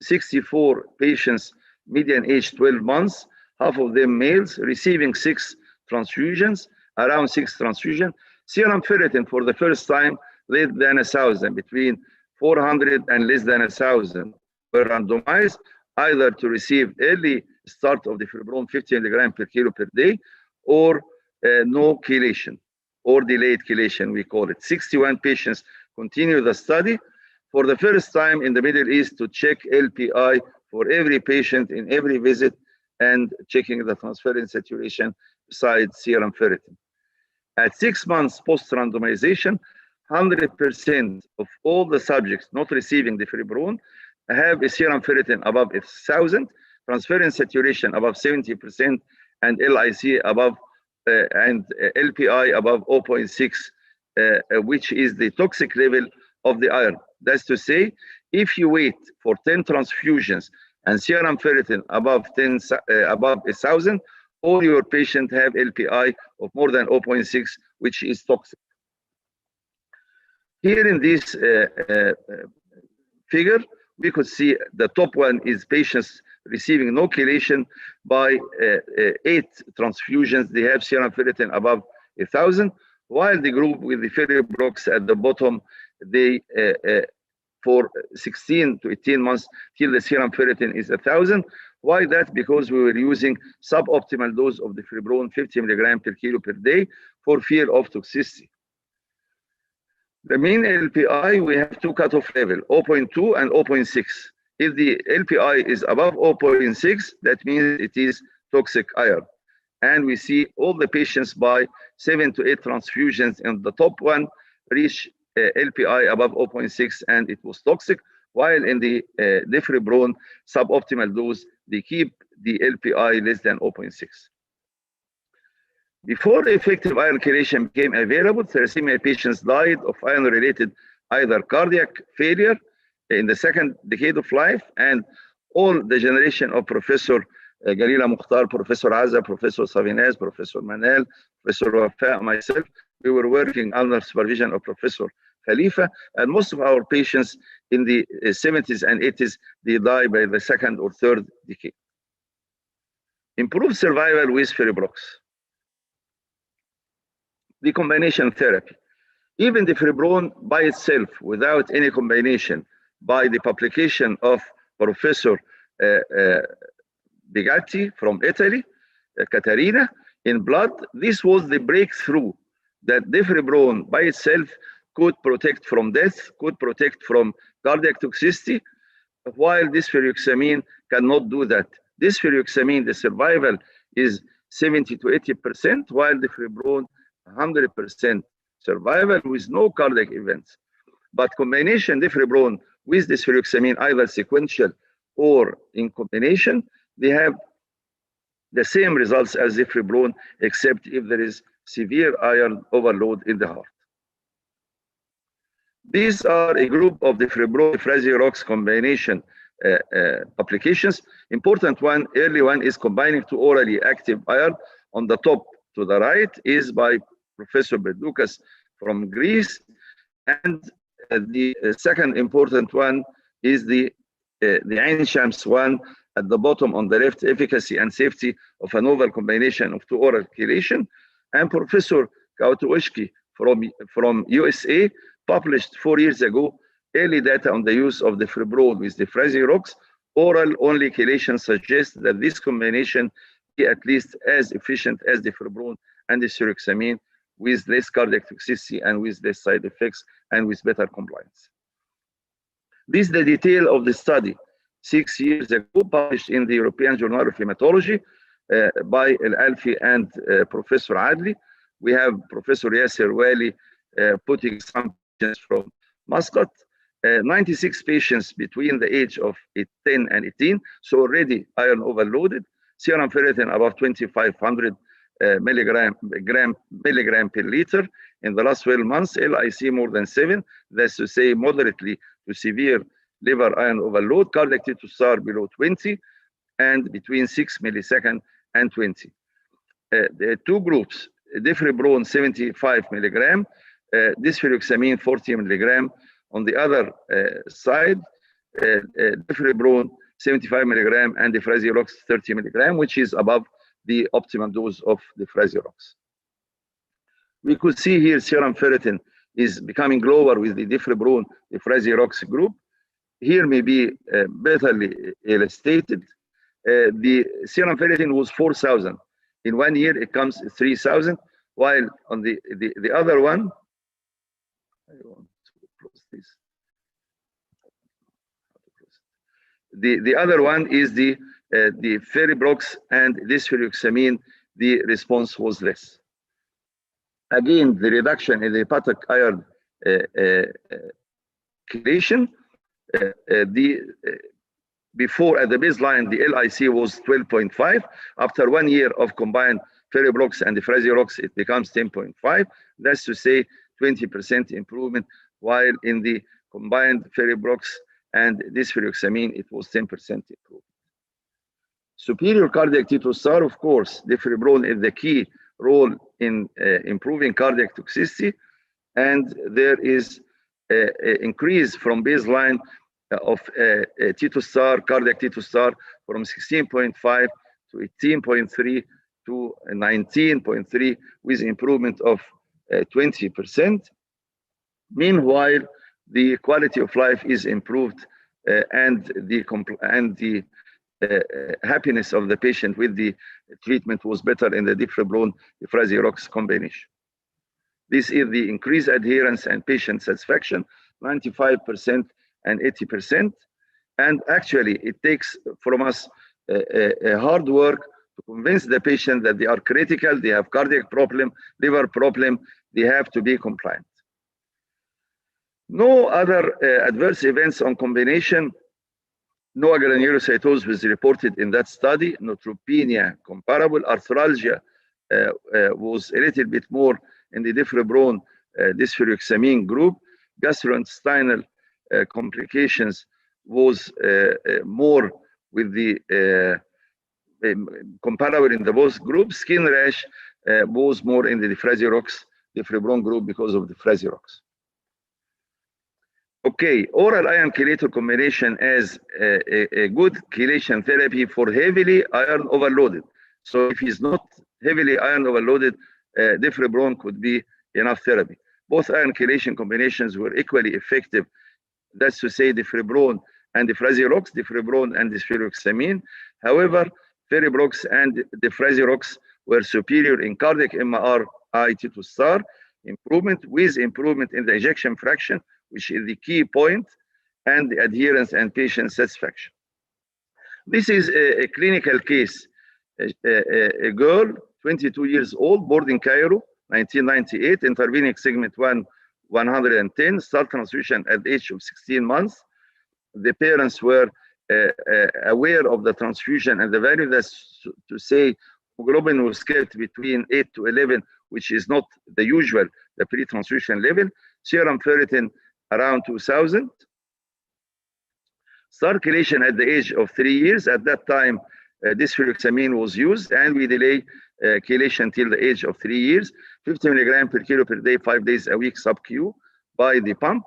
64 patients, median age 12 months, half of them males, receiving 6 transfusions, around 6 transfusions. Serum ferritin for the first time less than 1,000, between 400 and less than 1,000, were randomized either to receive early start of difribrone 50 milligram per kilo per day, or no chelation, or delayed chelation, we call it. 61 patients continue the study. For the first time in the Middle East, to check LPI for every patient in every visit, and checking the transferrin saturation side serum ferritin. At 6 months post-randomization, 100% of all the subjects not receiving defibrone have a serum ferritin above 1,000, transferrin saturation above 70%, and LIC above and LPI above 0.6, which is the toxic level of the iron. That's to say, if you wait for 10 transfusions and serum ferritin above 1,000, all your patients have LPI of more than 0.6, which is toxic. Here in this figure, we could see the top one is patients receiving no chelation by 8 transfusions. They have serum ferritin above 1,000, while the group with the Ferribrox at the bottom, they for 16 to 18 months till the serum ferritin is 1,000. Why that? Because we were using suboptimal dose of the defibrone, 50 milligram per kilo per day, for fear of toxicity. The mean LPI, we have two cutoff level, 0.2 and 0.6. If the LPI is above 0.6, that means it is toxic iron. And we see all the patients by 7 to 8 transfusions in the top one reach LPI above 0.6 and it was toxic, while in the defibrone suboptimal dose, they keep the LPI less than 0.6. Before effective iron chelation became available, thalassemia patients died of iron-related either cardiac failure in the second decade of life, and all the generation of Professor Galila Mukhtar, Professor Azza, Professor Savinez, Professor Manel, Professor Wafa, myself, we were working under supervision of Professor Khalifa, and most of our patients in the 70s and 80s, they die by the second or third decade. Improved survival with Ferribrox. The combination therapy. Even the defibrone by itself, without any combination, by the publication of Professor Bigatti from Italy, Caterina, in blood, this was the breakthrough that defibrone by itself could protect from death, could protect from cardiac toxicity, while desferrioxamine cannot do that. Desferrioxamine, the survival is 70 to 80%, while defibrone 100% survival with no cardiac events. But combination defibrone with desferrioxamine, either sequential or in combination, they have the same results as defibrone, except if there is severe iron overload in the heart. These are a group of defibrone Frazirox combination applications. Important one, early one, is combining two orally active iron. On the top to the right is by Professor Berdoukas from Greece, and the second important one is the Ain Shams one at the bottom on the left, efficacy and safety of a novel combination of two oral chelation, and Professor Kautoshki from USA published 4 years ago early data on the use of the defibrone with the Frazirox. Oral only chelation suggests that this combination be at least as efficient as the defibrone and the desferrioxamine, with less cardiac toxicity and with less side effects and with better compliance. This is the detail of the study 6 years ago, published in the European Journal of Hematology by Al-Alfi and Professor Adli. We have Professor Yasser Wali putting some patients from Muscat, 96 patients between the age of 10 and 18, so already iron overloaded, serum ferritin above 2,500 milligram per liter in the last 12 months, LIC more than 7, that's to say moderately to severe liver iron overload, cardiac T2 star below 20, and between 6 millisecond and 20. The two groups, defibrone 75 milligram, desferrioxamine 40 milligram. On the other side, defibrone 75 milligram and the Frazirox 30 milligram, which is above the optimum dose of the Frazirox. We could see here serum ferritin is becoming lower with the defibrone, the Frazirox group. Here may be better illustrated. The serum ferritin was 4,000. In 1 year, it comes 3,000, while on the other one, I want to close this. The other one is the Ferribrox and desferrioxamine the response was less. Again, the reduction in the hepatic iron chelation, before at the baseline, the LIC was 12.5. After 1 year of combined Ferroblox and the Frasirox, it becomes 10.5. That's to say 20% improvement, while in the combined Ferroblox and desferrioxamine, it was 10% improvement. Superior cardiac T2-STAR, of course, deferriprone is the key role in improving cardiac toxicity, and there is an increase from baseline of T2-STAR, cardiac T2-STAR, from 16.5 to 18.3 to 19.3, with improvement of 20%. Meanwhile, the quality of life is improved, and the happiness of the patient with the treatment was better in the deferriprone Frasirox combination. This is the increased adherence and patient satisfaction, 95% and 80%. And actually, it takes from us a hard work to convince the patient that they are critical, they have cardiac problem, liver problem, they have to be compliant. No other adverse events on combination. No agranulocytosis was reported in that study. Neutropenia comparable. Arthralgia was a little bit more in the deferriprone desferrioxamine group. Gastrointestinal complications was more with the comparable in the both groups. Skin rash was more in the Frasirox deferriprone group because of the Frasirox. Okay, oral iron chelator combination as a good chelation therapy for heavily iron overloaded. So if he's not heavily iron overloaded, deferriprone could be enough therapy. Both iron chelation combinations were equally effective. That's to say, deferriprone and the Frasirox, deferriprone and desferrioxamine. However, Ferroblox and the Frasirox were superior in cardiac MRI T2-STAR improvement, with improvement in the ejection fraction, which is the key point, and the adherence and patient satisfaction. This is a clinical case. A girl, 22 years old, born in Cairo, 1998, intervening segment 1, 110, start transfusion at the age of 16 months. The parents were aware of the transfusion and the value. That's to say, hemoglobin was kept between 8 to 11, which is not the usual, the pre-transfusion level. Serum ferritin around 2000. Start chelation at the age of 3 years. At that time, desferrioxamine was used, and we delay chelation till the age of 3 years. 50 milligram per kilo per day, 5 days a week, sub-Q by the pump.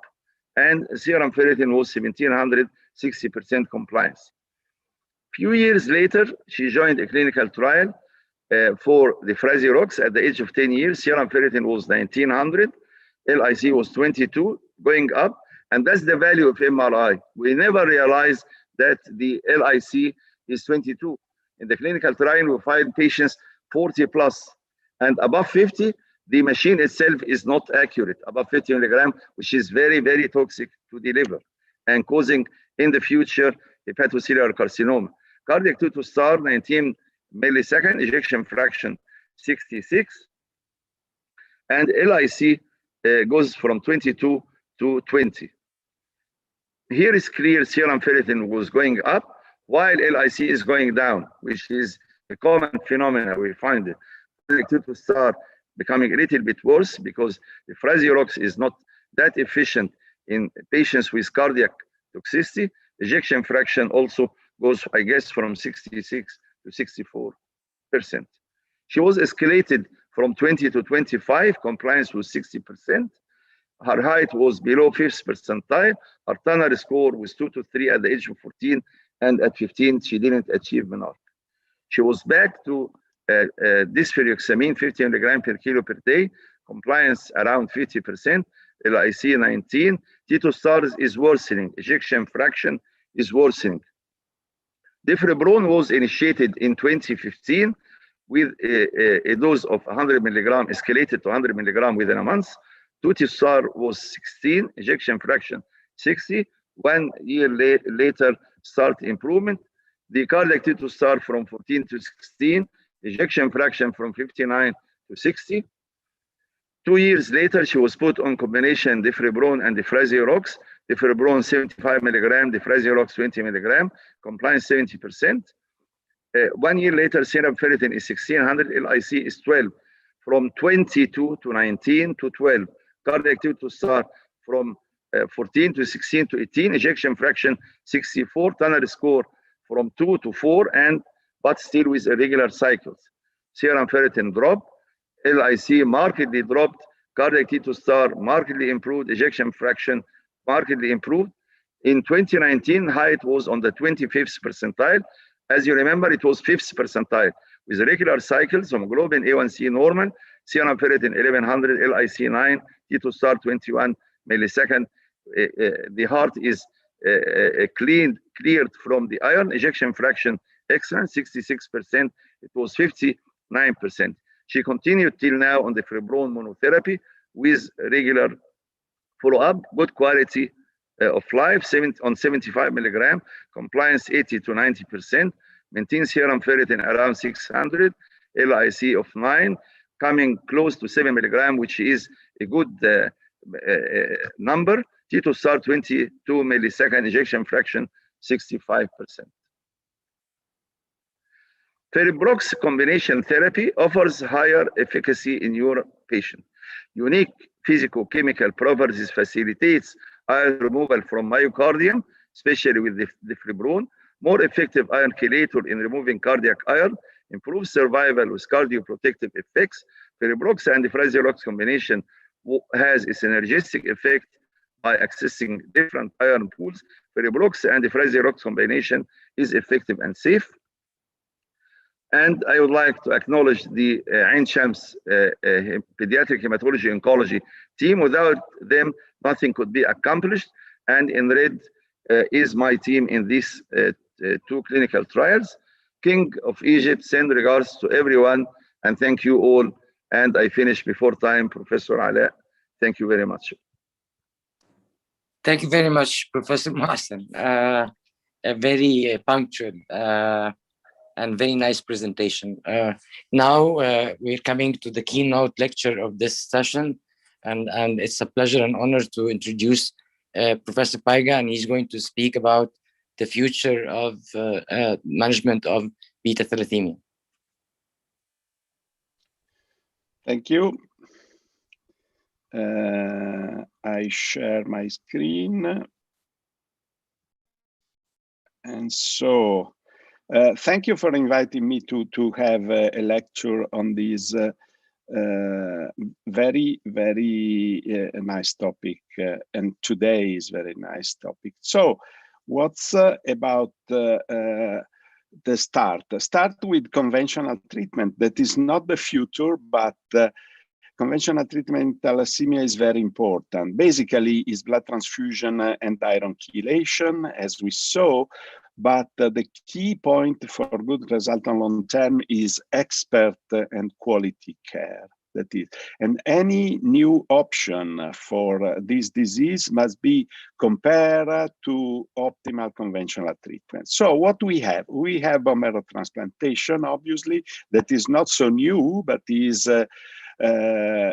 And serum ferritin was 1700, 60% compliance. Few years later, she joined a clinical trial for the Frasirox at the age of 10 years. Serum ferritin was 1900, LIC was 22, going up, and that's the value of MRI. We never realized that the LIC is 22. In the clinical trial, we find patients 40 plus, and above 50, the machine itself is not accurate, above 50 milligram, which is very, very toxic to the liver and causing in the future hepatocellular carcinoma. Cardiac T2-STAR, 19 millisecond, ejection fraction 66, and LIC goes from 22 to 20. Here is clear serum ferritin was going up while LIC is going down, which is a common phenomenon. We find it. Cardiac T2-STAR becoming a little bit worse because the Frasirox is not that efficient in patients with cardiac toxicity. Ejection fraction also goes, I guess, from 66 to 64%. She was escalated from 20 to 25, compliance was 60%. Her height was below 5th percentile. Her Tanner score was 2 to 3 at the age of 14, and at 15, she didn't achieve menarche. She was back to desferrioxamine, 50 milligram per kilo per day, compliance around 50%, LIC 19. T2-STAR is worsening, ejection fraction is worsening. Deferriprone was initiated in 2015 with a dose of 100 milligram, escalated to 100 milligram within a month. T2-STAR was 16, ejection fraction 60. 1 year later, start improvement. The cardiac T2-STAR from 14 to 16, ejection fraction from 59 to 60. 2 years later, she was put on combination difribrone and difrazirox. Difribrone 75 milligram, difrazirox 20 milligram, compliance 70%. 1 year later, serum ferritin is 1600, LIC is 12. From 22 to 19 to 12. Cardiac activity to start from 14 to 16 to 18. Ejection fraction 64. Tanner score from 2 to 4, but still with irregular cycles. Serum ferritin dropped. LIC markedly dropped. Cardiac activity to start markedly improved. Ejection fraction markedly improved. In 2019, height was on the 25th percentile. As you remember, it was 5th percentile with regular cycles, hemoglobin A1C normal, serum ferritin 1100, LIC 9, T to start 21 millisecond. The heart is cleared from the iron. Ejection fraction excellent, 66%. It was 59%. She continued till now on the difribrone monotherapy with regular follow-up, good quality of life, on 75 milligram, compliance 80 to 90%, maintain serum ferritin around 600, LIC of 9, coming close to 7 milligram, which is a good number. T to start 22 millisecond, ejection fraction 65%. Ferribrox combination therapy offers higher efficacy in your patient. Unique physicochemical properties facilitates iron removal from myocardium, especially with the difribrone. More effective iron chelator in removing cardiac iron, improves survival with cardioprotective effects. Ferribrox and difrazirox combination has a synergistic effect by accessing different iron pools. Ferribrox and difrazirox combination is effective and safe. And I would like to acknowledge the Ain Shams Pediatric Hematology Oncology team. Without them, nothing could be accomplished. And in red is my team in these 2 clinical trials. King of Egypt, send regards to everyone, and thank you all. And I finish before time, Professor Ala. Thank you very much. Thank you very much, Professor Mohsen. A very punctual and very nice presentation. Now we're coming to the keynote lecture of this session, and it's a pleasure and honor to introduce Professor Paiga, and he's going to speak about the future of management of beta thalassemia. Thank you. I share my screen. And so, thank you for inviting me to have a lecture on this very, very nice topic. And today is very nice topic. So what's about the start? Start with conventional treatment. That is not the future, but conventional treatment in thalassemia is very important. Basically, is blood transfusion and iron chelation, as we saw. But the key point for good result on long term is expert and quality care. That is, and any new option for this disease must be compared to optimal conventional treatment. So what we have bone marrow transplantation, obviously, that is not so new, but is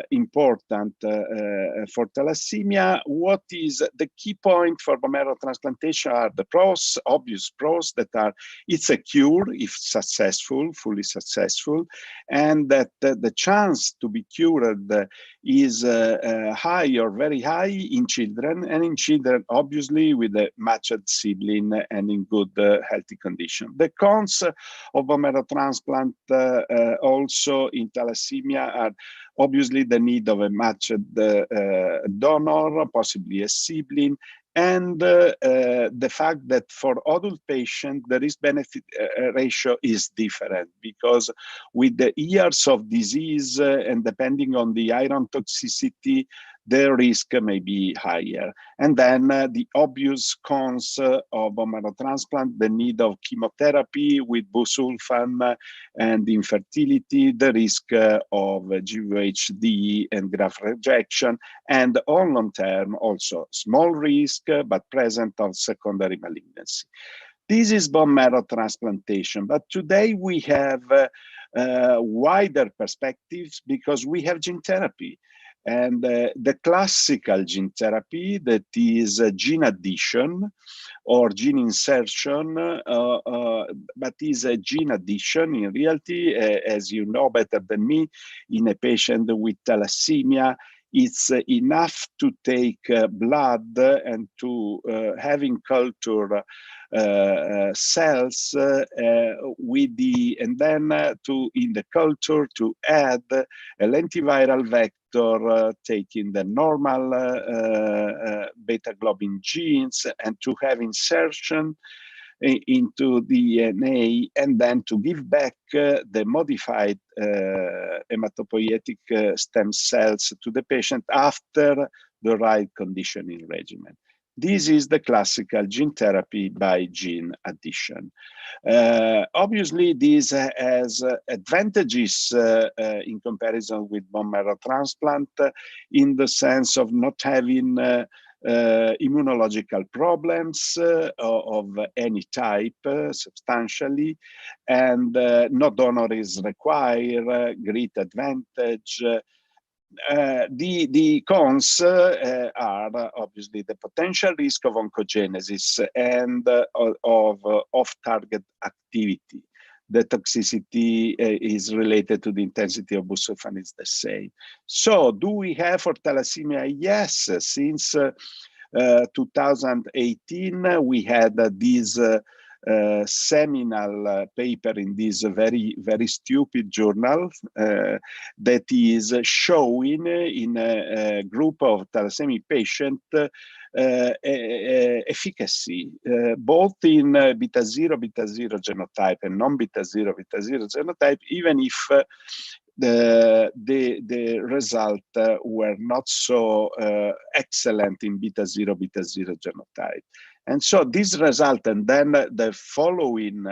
important for thalassemia. What is the key point for bone marrow transplantation are the pros, obvious pros that are, it's a cure if successful, fully successful, and that the chance to be cured is high or very high in children, and in children obviously with a matched sibling and in good healthy condition. The cons of bone marrow transplant also in thalassemia are obviously the need of a matched donor, possibly a sibling, and the fact that for adult patients, the risk-benefit ratio is different because with the years of disease and depending on the iron toxicity, the risk may be higher. And then the obvious cons of bone marrow transplant, the need of chemotherapy with busulfan and infertility, the risk of GVHD and graft rejection, and on long term also small risk but present of secondary malignancy. This is bone marrow transplantation, but today we have wider perspectives because we have gene therapy. And the classical gene therapy, that is gene addition or gene insertion, but is a gene addition in reality, as you know better than me, in a patient with thalassemia, it's enough to take blood and to having culture cells with the, and then to in the culture to add a lentiviral vector taking the normal beta globin genes and to have insertion into DNA, and then to give back the modified hematopoietic stem cells to the patient after the right conditioning regimen. This is the classical gene therapy by gene addition. Obviously, this has advantages in comparison with bone marrow transplant in the sense of not having immunological problems of any type substantially, and no donor is required, great advantage. The cons are obviously the potential risk of oncogenesis and of off-target activity. The toxicity is related to the intensity of busulfan is the same. So do we have for thalassemia? Yes, since 2018, we had this seminal paper in this very stupid journal that is showing in a group of thalassemia patients efficacy both in beta 0 genotype and non-beta 0 genotype, even if the result were not so excellent in beta 0 genotype. And so this result, and then the following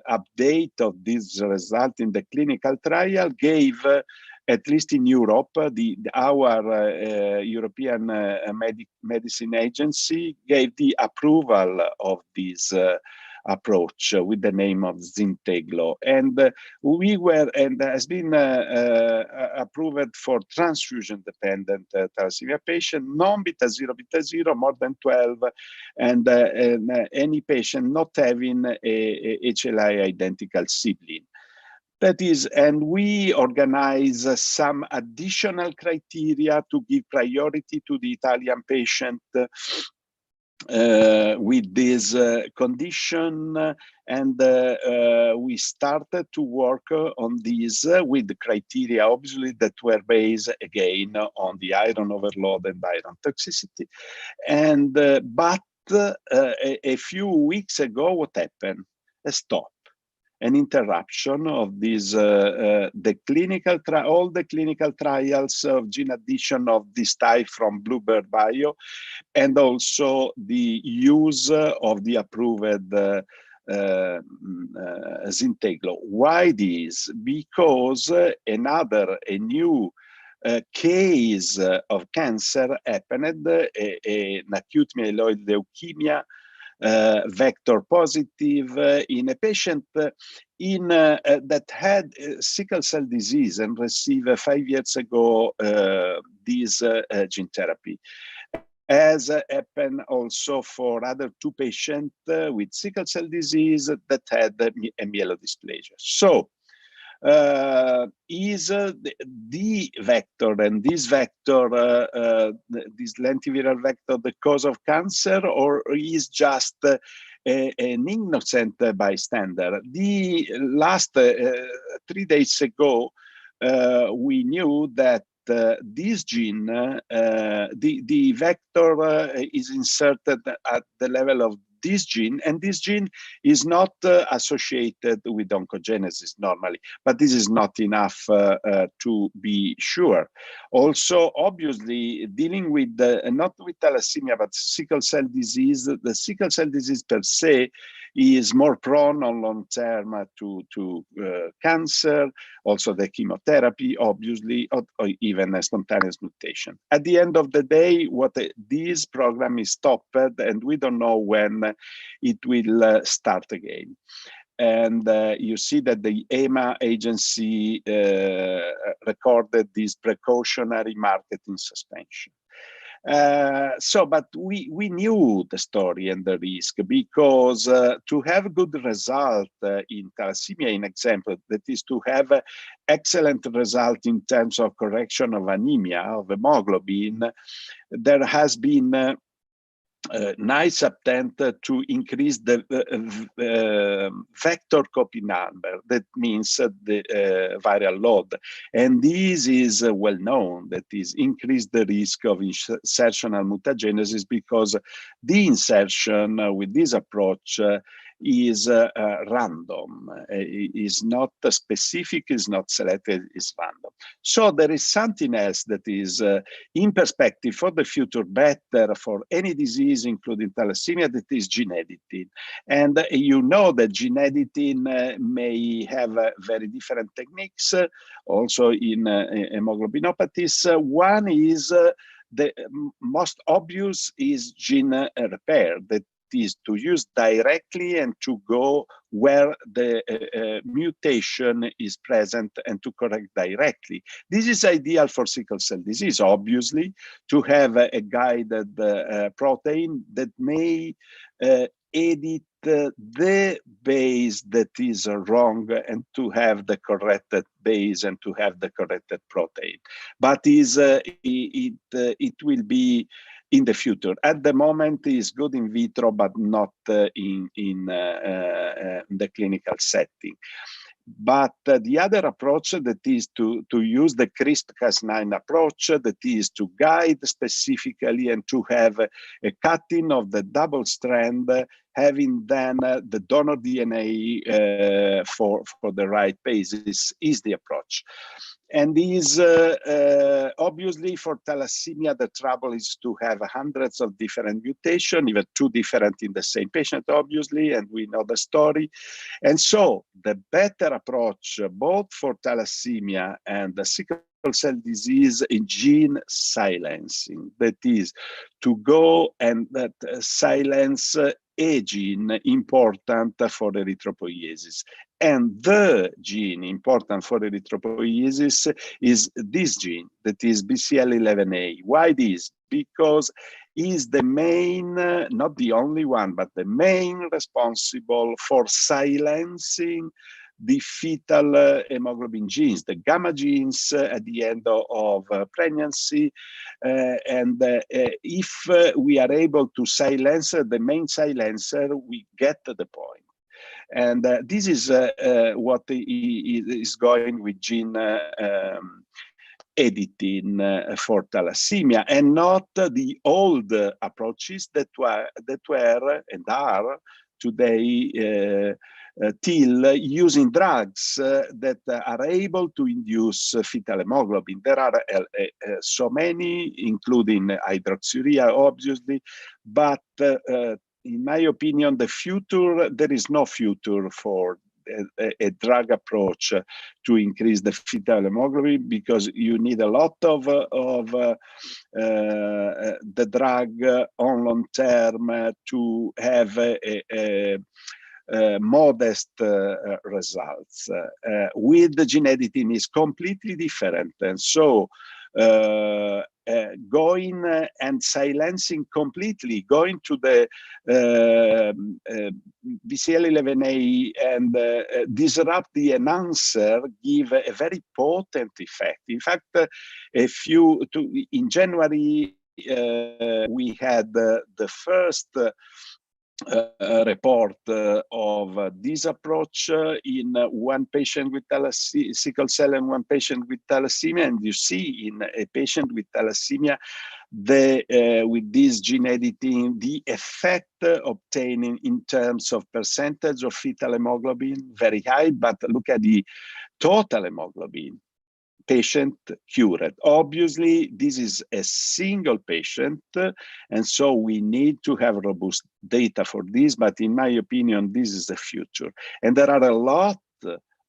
update of this result in the clinical trial gave, at least in Europe, our European Medicine Agency gave the approval of this approach with the name of Zynteglo, and we were, and has been approved for transfusion-dependent thalassemia patient, non-beta 0 more than 12, and any patient not having a HLI identical sibling. That is, and we organize some additional criteria to give priority to the Italian patient with this condition, and we started to work on these with the criteria, obviously, that were based again on the iron overload and iron toxicity. And but a few weeks ago, what happened? A stop. An interruption of this, the clinical all the clinical trials of gene addition of this type from Bluebird Bio, and also the use of the approved Zynteglo. Why this? Because a new case of cancer happened, an acute myeloid leukemia, vector positive in a patient that had sickle cell disease and received 5 years ago this gene therapy. As happened also for other 2 patients with sickle cell disease that had a myelodysplasia. So is the vector, and this vector, this lentiviral vector, the cause of cancer, or is just an innocent bystander? The last 3 days ago, we knew that this gene, the vector is inserted at the level of this gene, and this gene is not associated with oncogenesis normally, but this is not enough to be sure. Also, obviously, dealing with not with thalassemia, but sickle cell disease, the sickle cell disease per se is more prone on long term to cancer, also the chemotherapy, obviously, or even a spontaneous mutation. At the end of the day, this program is stopped, and we don't know when it will start again. And you see that the EMA agency recorded this precautionary marketing suspension. But we knew the story and the risk, because to have good result in thalassemia, in example, that is to have excellent result in terms of correction of anemia, of hemoglobin, there has been nice attempt to increase the vector copy number, that means the viral load. And this is well known, that is increase the risk of insertional mutagenesis, because the insertion with this approach is random, is not specific, is not selected, is random. So there is something else that is in perspective for the future better for any disease, including thalassemia, that is gene editing. And you know that gene editing may have very different techniques, also in hemoglobinopathies. One is the most obvious is gene repair, that is to use directly and to go where the mutation is present and to correct directly. This is ideal for sickle cell disease, obviously, to have a guided protein that may edit the base that is wrong, and to have the corrected base and to have the corrected protein. But it will be in the future. At the moment, is good in vitro, but not in the clinical setting. But the other approach, that is to use the CRISPR-Cas9 approach, that is to guide specifically and to have a cutting of the double strand, having then the donor DNA for the right basis, is the approach. And is obviously for thalassemia, the trouble is to have hundreds of different mutations, even two different in the same patient, obviously, and we know the story. And so the better approach, both for thalassemia and the sickle cell disease, in gene silencing, that is to go and silence a gene important for erythropoiesis. And the gene important for erythropoiesis is this gene, that is BCL11A. Why this? Because is the main, not the only one, but the main responsible for silencing the fetal hemoglobin genes, the gamma genes at the end of pregnancy. If we are able to silence the main silencer, we get to the point. And this is what is going with gene editing for thalassemia, and not the old approaches that were and are today till using drugs that are able to induce fetal hemoglobin. There are so many, including hydroxyurea, obviously, but in my opinion, there is no future for a drug approach to increase the fetal hemoglobin, because you need a lot of the drug on long term to have modest results. With the gene editing is completely different, and so going and silencing completely, going to the BCL11A and disrupt the enhancer, give a very potent effect. In fact, in January, we had the first report of this approach in one patient with sickle cell and one patient with thalassemia. And you see in a patient with thalassemia, with this gene editing, the effect obtaining in terms of percentage of fetal hemoglobin, very high, but look at the total hemoglobin. patient cured. Obviously, this is a single patient, and so we need to have robust data for this, but in my opinion, this is the future. And there are a lot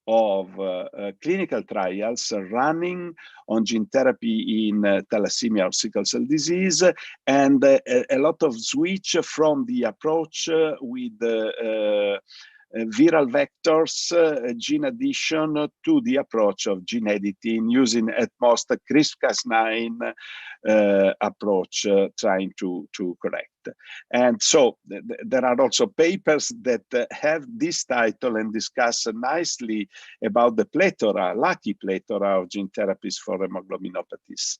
of clinical trials running on gene therapy in thalassemia or sickle cell disease, and a lot of switch from the approach with viral vectors, gene addition, to the approach of gene editing using at most a CRISPR-Cas9 approach, trying to correct. And so there are also papers that have this title and discuss nicely about the plethora, lucky plethora of gene therapies for hemoglobinopathies.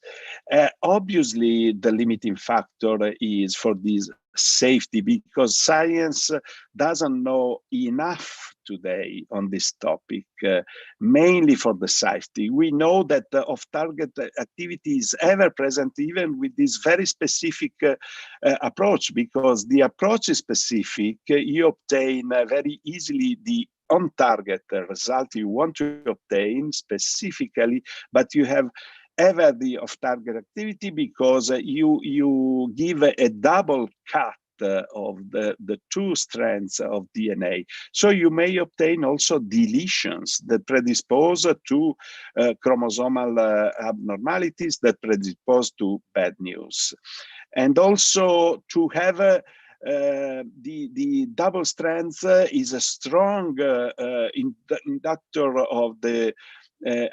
Obviously, the limiting factor is for this safety, because science doesn't know enough today on this topic, mainly for the safety. We know that off-target activity is ever present even with this very specific approach, because the approach is specific. You obtain very easily the on-target result you want to obtain specifically, but you have ever the off-target activity because you give a double cut of the two strands of DNA. So you may obtain also deletions that predispose to chromosomal abnormalities that predispose to bad news. And also to have the double strands is a strong inductor of the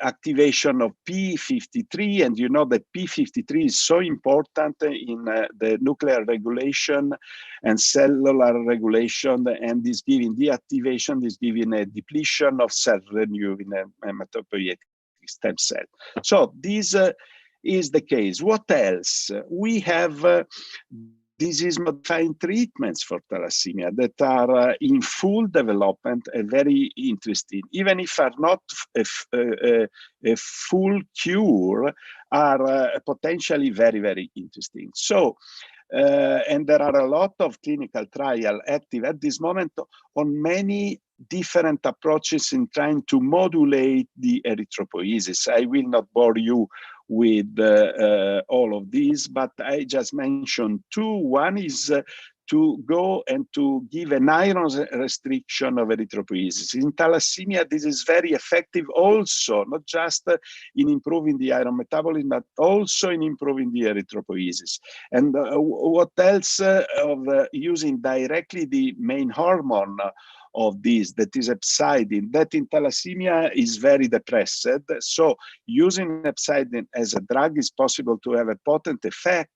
activation of p53, and you know that p53 is so important in the nuclear regulation and cellular regulation, and is giving deactivation, is giving a depletion of cell renew in a hematopoietic stem cell. So this is the case. What else? We have disease-modifying treatments for thalassemia that are in full development and very interesting, even if are not a full cure, are potentially very, very interesting. So, and there are a lot of clinical trials active at this moment on many different approaches in trying to modulate the erythropoiesis. I will not bore you with all of these, but I just mentioned two. One is to go and to give an iron restriction of erythropoiesis. In thalassemia, this is very effective also, not just in improving the iron metabolism, but also in improving the erythropoiesis. And what else of using directly the main hormone of this, that is hepcidin, that in thalassemia is very depressed. So using hepcidin as a drug is possible to have a potent effect,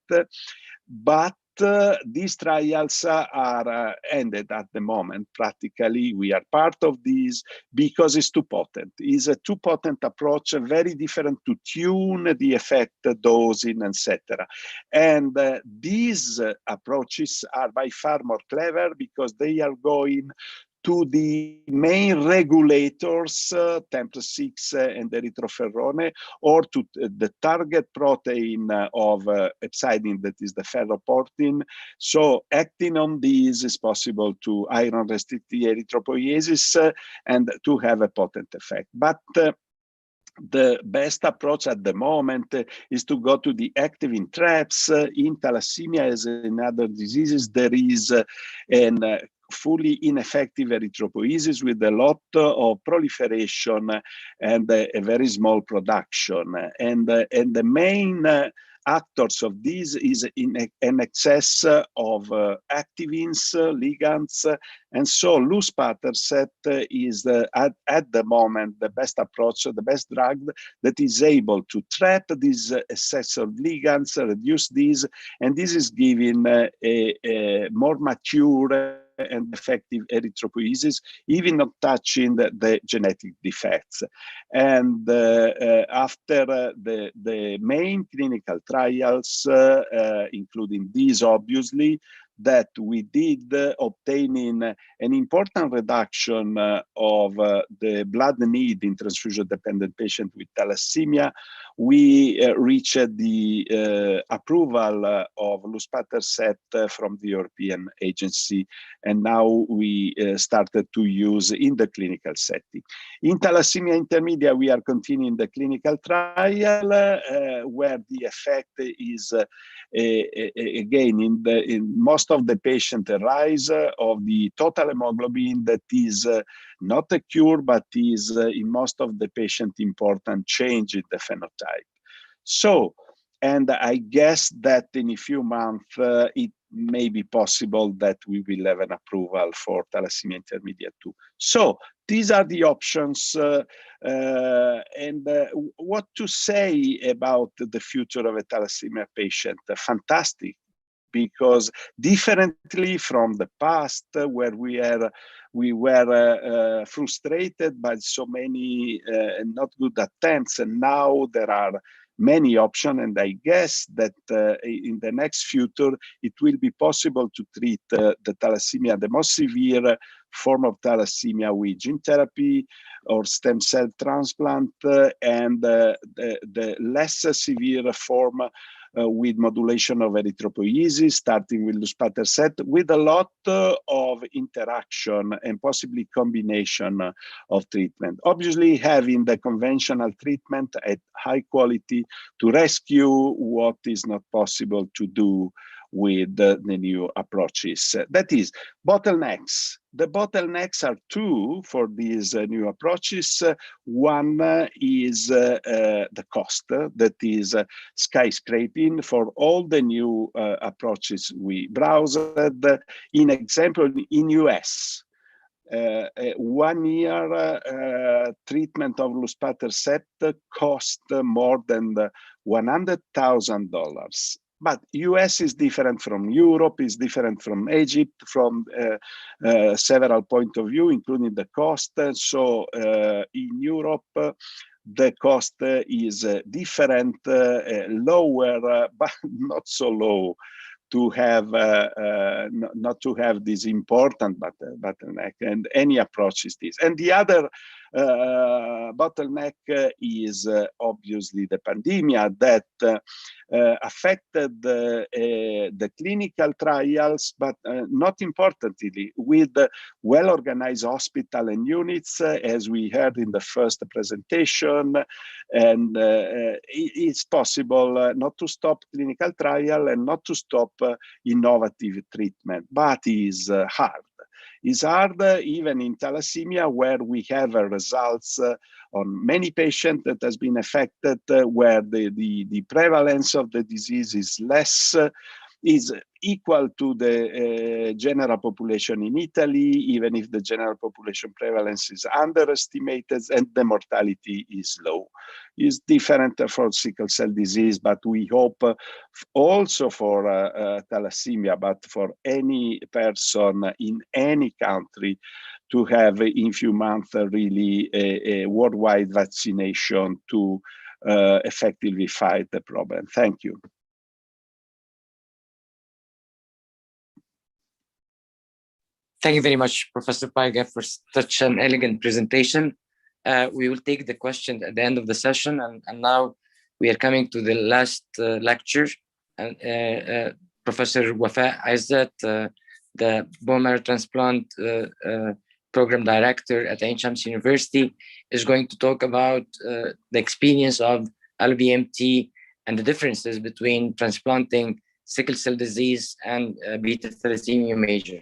but these trials are ended at the moment. Practically, we are part of these because it's too potent. It's a too potent approach, very different to tune the effect, dosing, etc. And these approaches are by far more clever because they are going to the main regulators, TMP6 and erythroferrone, or to the target protein of hepcidin, that is the ferroportin. So acting on these is possible to iron restrict the erythropoiesis and to have a potent effect. But the best approach at the moment is to go to the activin traps. In thalassemia, as in other diseases, there is an fully ineffective erythropoiesis with a lot of proliferation and a very small production. And the main actors of this is in an excess of activins, ligands, and so luspatercept is at the moment the best approach, the best drug that is able to trap these excess of ligands, reduce these, and this is giving a more mature and effective erythropoiesis, even not touching the genetic defects. And after the main clinical trials, including these obviously, that we did obtaining an important reduction of the blood need in transfusion-dependent patients with thalassemia, we reached the approval of luspatercept from the European agency, and now we started to use in the clinical setting. In thalassemia intermedia, we are continuing the clinical trial where the effect is again in most of the patient a rise of the total hemoglobin that is not a cure, but is in most of the patient important change in the phenotype. So, and I guess that in a few months it may be possible that we will have an approval for thalassemia intermediate too. So these are the options, and what to say about the future of a thalassemia patient? Fantastic, because differently from the past where we were frustrated by so many not good attempts, and now there are many options, and I guess that in the next future it will be possible to treat the thalassemia, the most severe form of thalassemia, with gene therapy or stem cell transplant, and the less severe form with modulation of erythropoiesis, starting with luspatercept, with a lot of interaction and possibly combination of treatment. Obviously, having the conventional treatment at high quality to rescue what is not possible to do with the new approaches. That is, bottlenecks. The bottlenecks are two for these new approaches. One is the cost, that is skyscraping for all the new approaches we browsed. In example, in US, 1 year treatment of luspatercept cost more than $100,000. But US is different from Europe, is different from Egypt, from several points of view, including the cost. So in Europe, the cost is different, lower, but not so low to have not to have this important bottleneck, and any approach is this. And the other bottleneck is obviously the pandemic that affected the clinical trials, but not importantly, with well-organized hospital and units, as we heard in the first presentation, and it's possible not to stop clinical trial and not to stop innovative treatment, but is hard. It's hard even in thalassemia, where we have results on many patients that has been affected, where the prevalence of the disease is less, is equal to the general population in Italy, even if the general population prevalence is underestimated and the mortality is low. It's different for sickle cell disease, but we hope also for thalassemia, but for any person in any country to have in few months really a worldwide vaccination to effectively fight the problem. Thank you. Thank you very much, Professor Paiga, for such an elegant presentation. We will take the questions at the end of the session, and now we are coming to the last lecture. And Professor Wafa Izzat, the bone marrow transplant program director at Ain Shams University, is going to talk about the experience of LVMT and the differences between transplanting sickle cell disease and beta thalassemia major.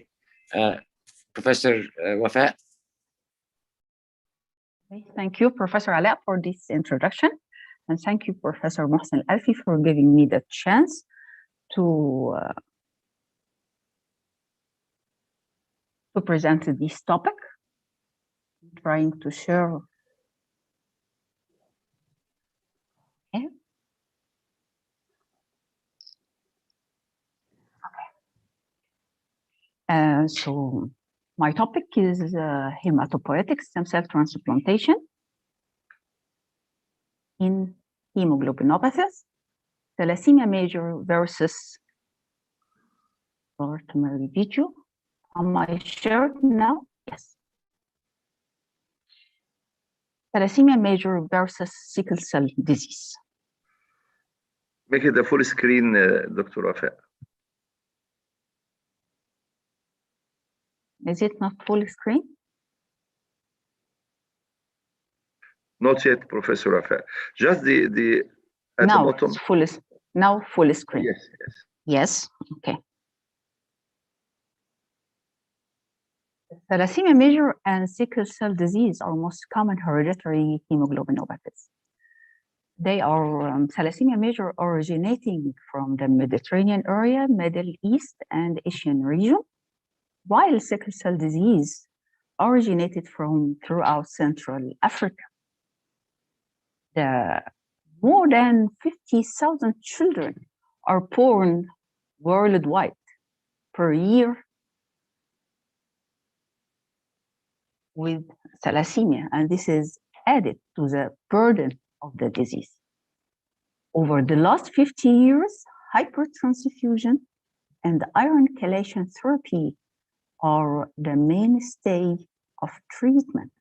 Professor Wafa. Thank you, Professor Ala, for this introduction. And thank you, Professor Mohsen Alfi, for giving me the chance to present this topic. I'm trying to share. Okay. So my topic is hematopoietic stem cell transplantation in hemoglobinopathies, thalassemia major versus primary video. Am I shared now? Yes. Thalassemia major versus sickle cell disease. Make it the full screen, Dr. Wafa. Is it not full screen? Not yet, Professor Wafa. Just the at Now the bottom. it's now full screen. Yes, yes. Yes, okay. Thalassemia major and sickle cell disease are most common hereditary hemoglobinopathies. They are thalassemia major originating from the Mediterranean area, Middle East, and Asian region, while sickle cell disease originated from throughout Central Africa. More than 50,000 children are born worldwide per year with thalassemia, and this is added to the burden of the disease. Over the last 50 years, hypertransfusion and iron chelation therapy are the mainstay of treatment.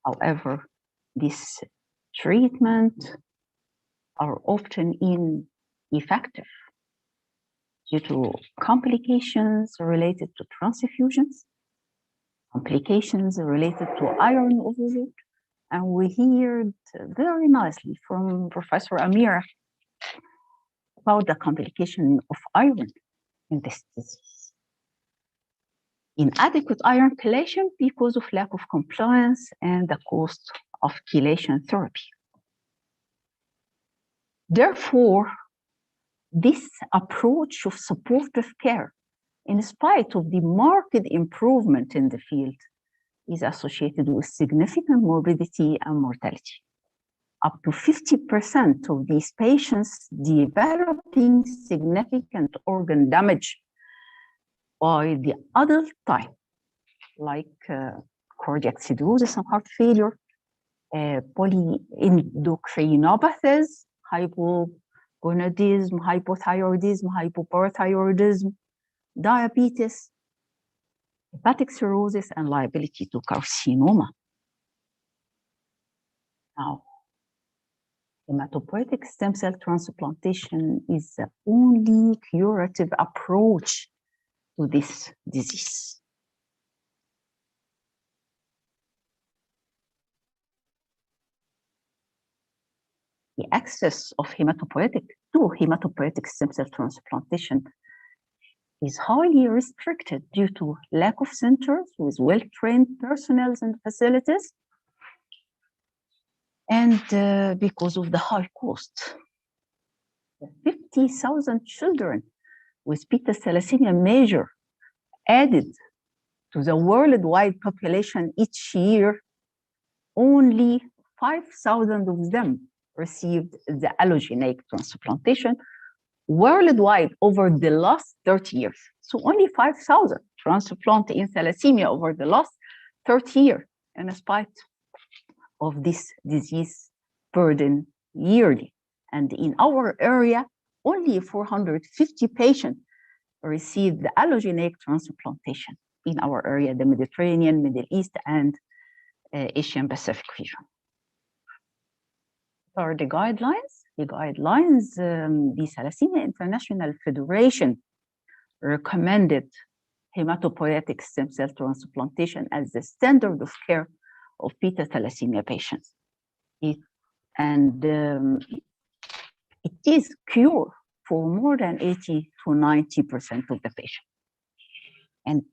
However, these treatments are often ineffective due to complications related to transfusions, complications related to iron overload, and we heard very nicely from Professor Amira about the complication of iron in this disease. Inadequate iron chelation because of lack of compliance and the cost of chelation therapy. Therefore, this approach of supportive care, in spite of the marked improvement in the field, is associated with significant morbidity and mortality. Up to 50% of these patients developing significant organ damage by the adult time, like cardiac cirrhosis and heart failure, polyendocrinopathies, hypogonadism, hypothyroidism, hypoparathyroidism, diabetes, hepatic cirrhosis, and liability to carcinoma. Now, hematopoietic stem cell transplantation is the only curative approach to this disease. The access of hematopoietic stem cell transplantation is highly restricted due to lack of centers with well-trained personnel and facilities, and because of the high cost. 50,000 children with beta thalassemia major added to the worldwide population each year, only 5,000 of them received the allogeneic transplantation worldwide over the last 30 years. So only 5,000 transplanted in thalassemia over the last 30 years, in spite of this disease burden yearly. And in our area, only 450 patients received the allogeneic transplantation in our area, the Mediterranean, Middle East, and Asian Pacific region. What are the guidelines? The guidelines, the Thalassemia International Federation recommended hematopoietic stem cell transplantation as the standard of care of beta thalassemia patients. It is cure for more than 80 to 90% of the patients. And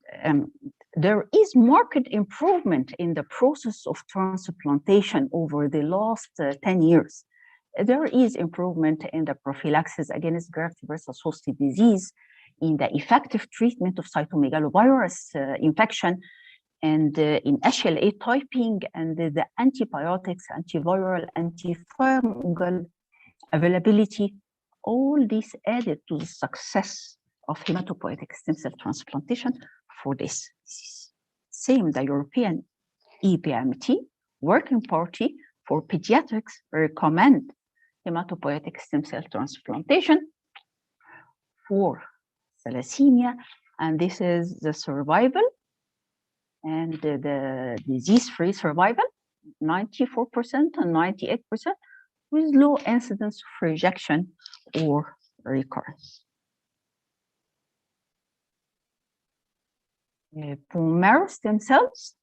there is marked improvement in the process of transplantation over the last 10 years. There is improvement in the prophylaxis against graft versus host disease, in the effective treatment of cytomegalovirus infection, and in HLA typing, and the antibiotics, antiviral, antifungal availability. All this added to the success of hematopoietic stem cell transplantation for this disease. Same, the European EPMT Working Party for Pediatrics recommend hematopoietic stem cell transplantation for thalassemia, and this is the survival and the disease-free survival, 94% and 98%, with low incidence of rejection or recurrence. Bone marrow stem cells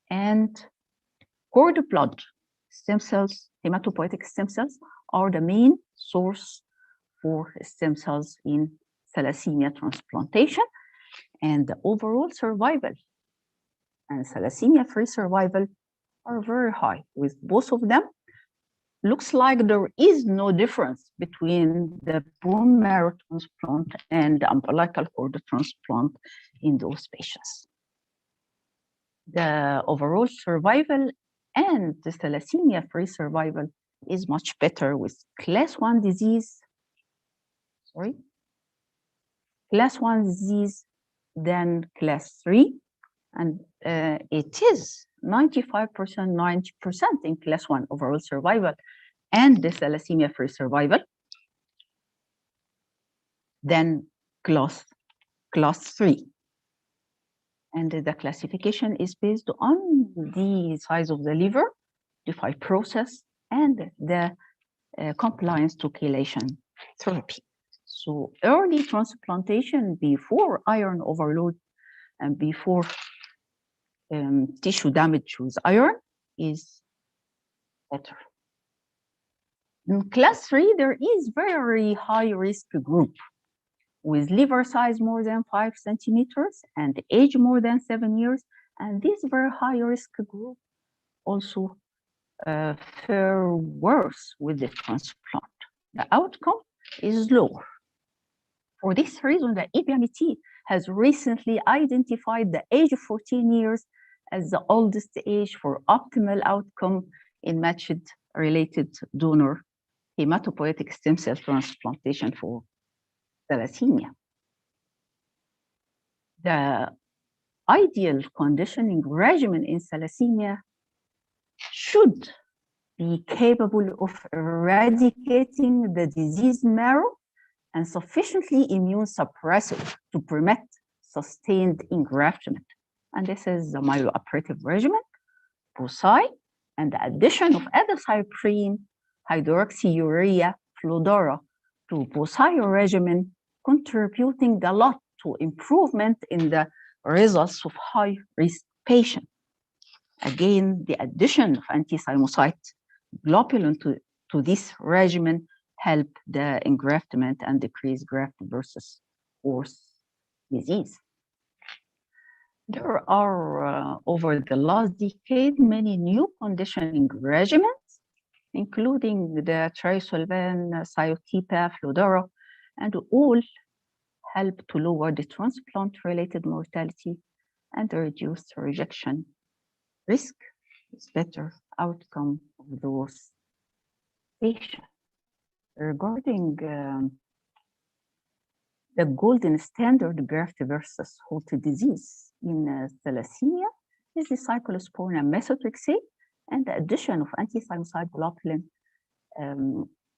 and cord blood stem cells, hematopoietic stem cells, are the main source for stem cells in thalassemia transplantation, and the overall survival and thalassemia-free survival are very high with both of them. Looks like there is no difference between the bone marrow transplant and the umbilical cord transplant in those patients. The overall survival and the thalassemia-free survival is much better with class 1 disease, class 1 disease than class 3, and it is 95%, 90% in class 1 overall survival and the thalassemia-free survival than class 3. And the classification is based on the size of the liver, the fibrosis, and the compliance to chelation therapy. So early transplantation before iron overload and before tissue damage with iron is better. In class 3, there is very high risk group with liver size more than 5 centimeters and age more than 7 years. And this very high risk group also fare worse with the transplant. The outcome is lower. For this reason, the EBMT has recently identified the age of 14 years as the oldest age for optimal outcome in matched related donor hematopoietic stem cell transplantation for thalassemia. The ideal conditioning regimen in thalassemia should be capable of eradicating the diseased marrow and sufficiently immune suppressive to permit sustained engraftment. And this is the myeloablative regimen, POSI, and the addition of azathioprine, hydroxyurea, Fludora to POSI regimen, contributing a lot to improvement in the results of high-risk patients. Again, the addition of anti-thymocyte globulin to this regimen help the engraftment and decrease graft versus host disease. There are, over the last decade, many new conditioning regimens, including the trisulvan, Cyotepa, Fludora, and all help to lower the transplant-related mortality and reduce rejection risk. It's better outcome of those patients. Regarding the golden standard graft versus host disease in thalassemia is the cyclosporin and methotrexate, and the addition of anti-thymocyte globulin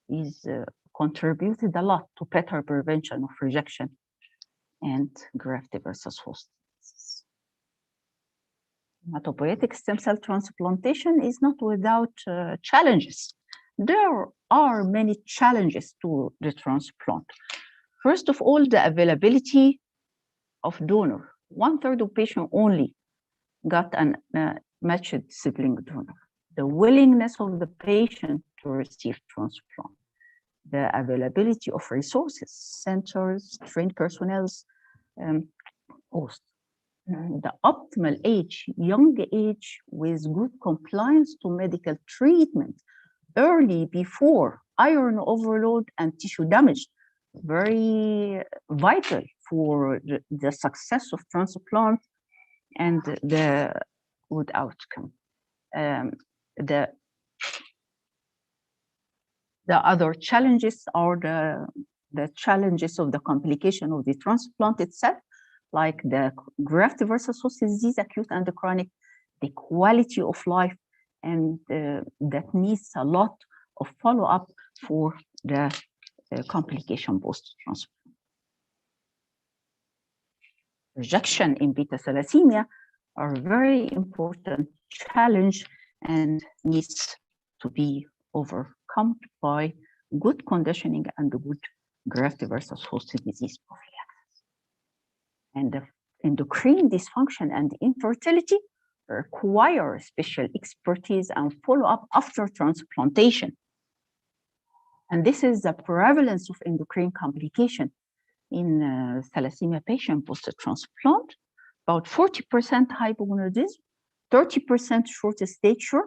is contributed a lot to better prevention of rejection and graft versus host disease. Hematopoietic stem cell transplantation is not without challenges. There are many challenges to the transplant. First of all, the availability of donor. 1/3 of patients only got a matched sibling donor. The willingness of the patient to receive transplant. The availability of resources, centers, trained personnel, host. The optimal age, young age with good compliance to medical treatment early before iron overload and tissue damage, very vital for the success of transplant and the good outcome. The other challenges are the challenges of the complication of the transplant itself, like the graft versus host disease, acute and the chronic, the quality of life, and that needs a lot of follow-up for the complication post-transplant. Rejection in beta thalassemia are a very important challenge and needs to be overcome by good conditioning and good graft versus host disease prophylaxis. And the endocrine dysfunction and infertility require special expertise and follow-up after transplantation. And this is the prevalence of endocrine complication in thalassemia patient post-transplant, about 40% hypogonadism, 30% short stature,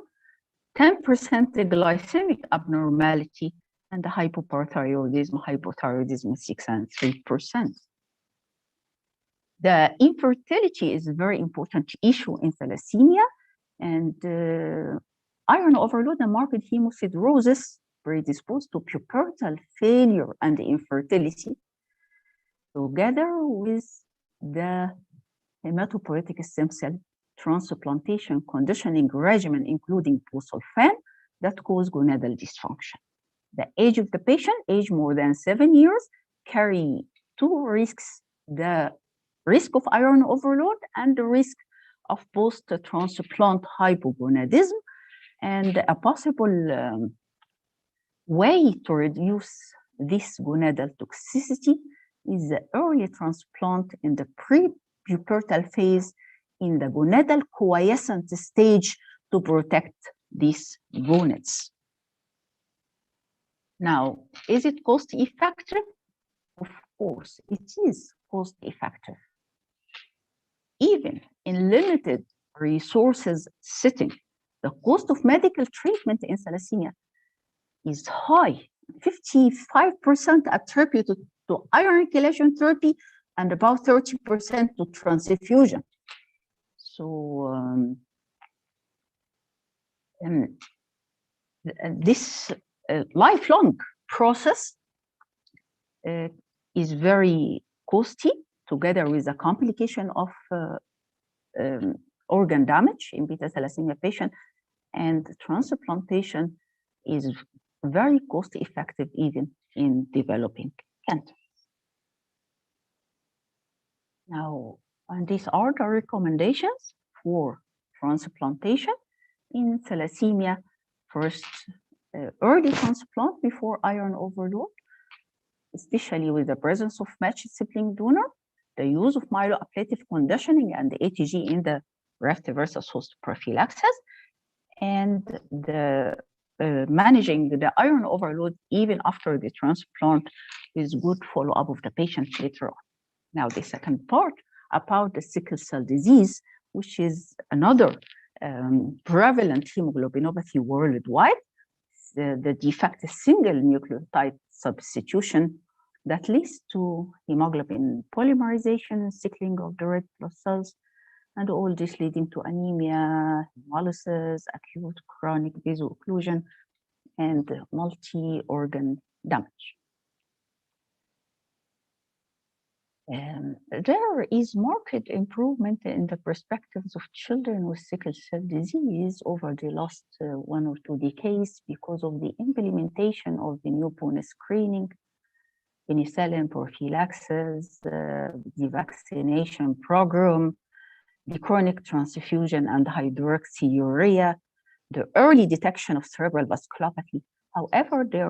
10% glycemic abnormality, and the hypothyroidism 6 and 3%. The infertility is a very important issue in thalassemia, and iron overload and marked hemosiderosis predisposed to pubertal failure and infertility, together with the hematopoietic stem cell transplantation conditioning regimen, including busulfan, that cause gonadal dysfunction. The age of the patient, age more than 7 years, carry two risks: the risk of iron overload and the risk of post-transplant hypogonadism. And a possible way to reduce this gonadal toxicity is the early transplant in the pre-pubertal phase in the gonadal quiescent stage to protect these gonads. Now, is it cost effective? Of course, it is cost effective. Even in limited resources setting, the cost of medical treatment in thalassemia is high, 55% attributed to iron chelation therapy and about 30% to transfusion. So this lifelong process is very costly, together with the complication of organ damage in beta thalassemia patient, and transplantation is very cost effective even in developing countries. Now, and these are the recommendations for transplantation in thalassemia. First, early transplant before iron overload, especially with the presence of matched sibling donor, the use of myeloablative conditioning and the ATG in the graft versus host prophylaxis, and the managing the iron overload even after the transplant with good follow-up of the patient later on. Now, the second part about the sickle cell disease, which is another prevalent hemoglobinopathy worldwide, the defective single nucleotide substitution that leads to hemoglobin polymerization, sickling of the red blood cells, and all this leading to anemia, hemolysis, acute chronic vaso-occlusion, and multi-organ damage. There is marked improvement in the perspectives of children with sickle cell disease over the last 1 or 2 decades because of the implementation of the newborn screening, penicillin prophylaxis, the vaccination program, the chronic transfusion and hydroxyurea, the early detection of cerebral vasculopathy. However, they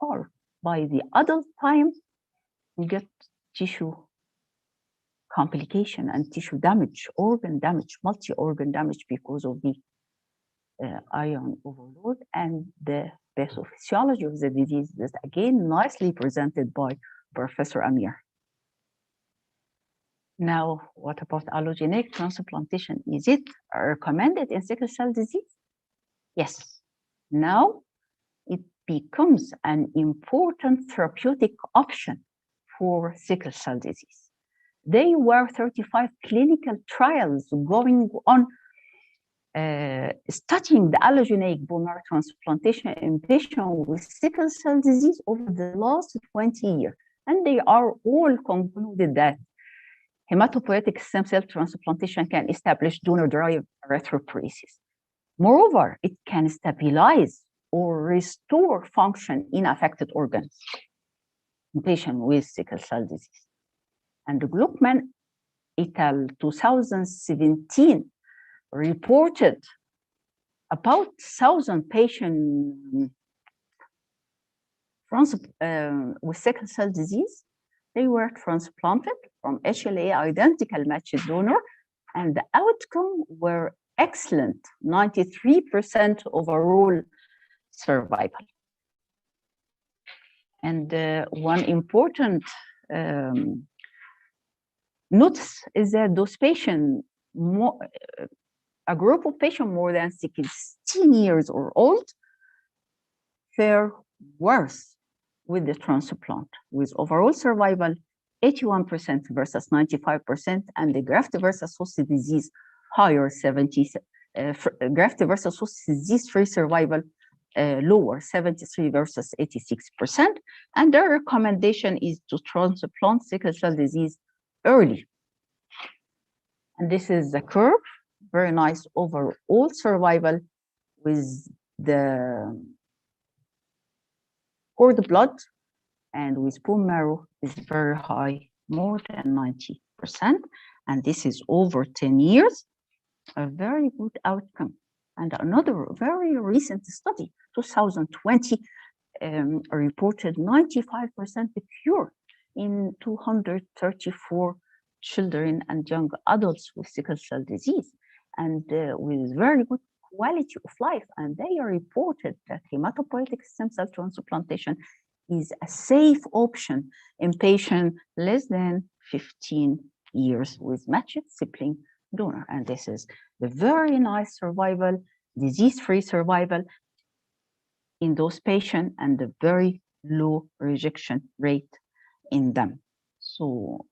are by the adult time, you get tissue complication and tissue damage, organ damage, multi-organ damage because of the iron overload, and the pathophysiology of the disease is again nicely presented by Professor Amir. Now, what about allogeneic transplantation? Is it recommended in sickle cell disease? Yes. Now it becomes an important therapeutic option for sickle cell disease. There were 35 clinical trials going on studying the allogeneic bone marrow transplantation in patients with sickle cell disease over the last 20 years. And they are all concluded that hematopoietic stem cell transplantation can establish donor-derived erythropoiesis. Moreover, it can stabilize or restore function in affected organs in patients with sickle cell disease. And Gluckman et al. 2017 reported about 1,000 patients with sickle cell disease. They were transplanted from HLA identical matched donor, and the outcome were excellent, 93% overall survival. And one important notice is that those patients, a group of patients more than 16 years or old, fare worse with the transplant, with overall survival 81% versus 95%, and the graft versus host disease higher, 70, graft versus host disease free survival lower, 73 versus 86%. And their recommendation is to transplant sickle cell disease early. And this is the curve, very nice overall survival with the cord blood, and with bone marrow is very high, more than 90%. And this is over 10 years, a very good outcome. And another very recent study, 2020, reported 95% cure in 234 children and young adults with sickle cell disease, and with very good quality of life. And they reported that hematopoietic stem cell transplantation is a safe option in patients less than 15 years with matched sibling donor. And this is the very nice survival, disease-free survival in those patients, and the very low rejection rate in them. So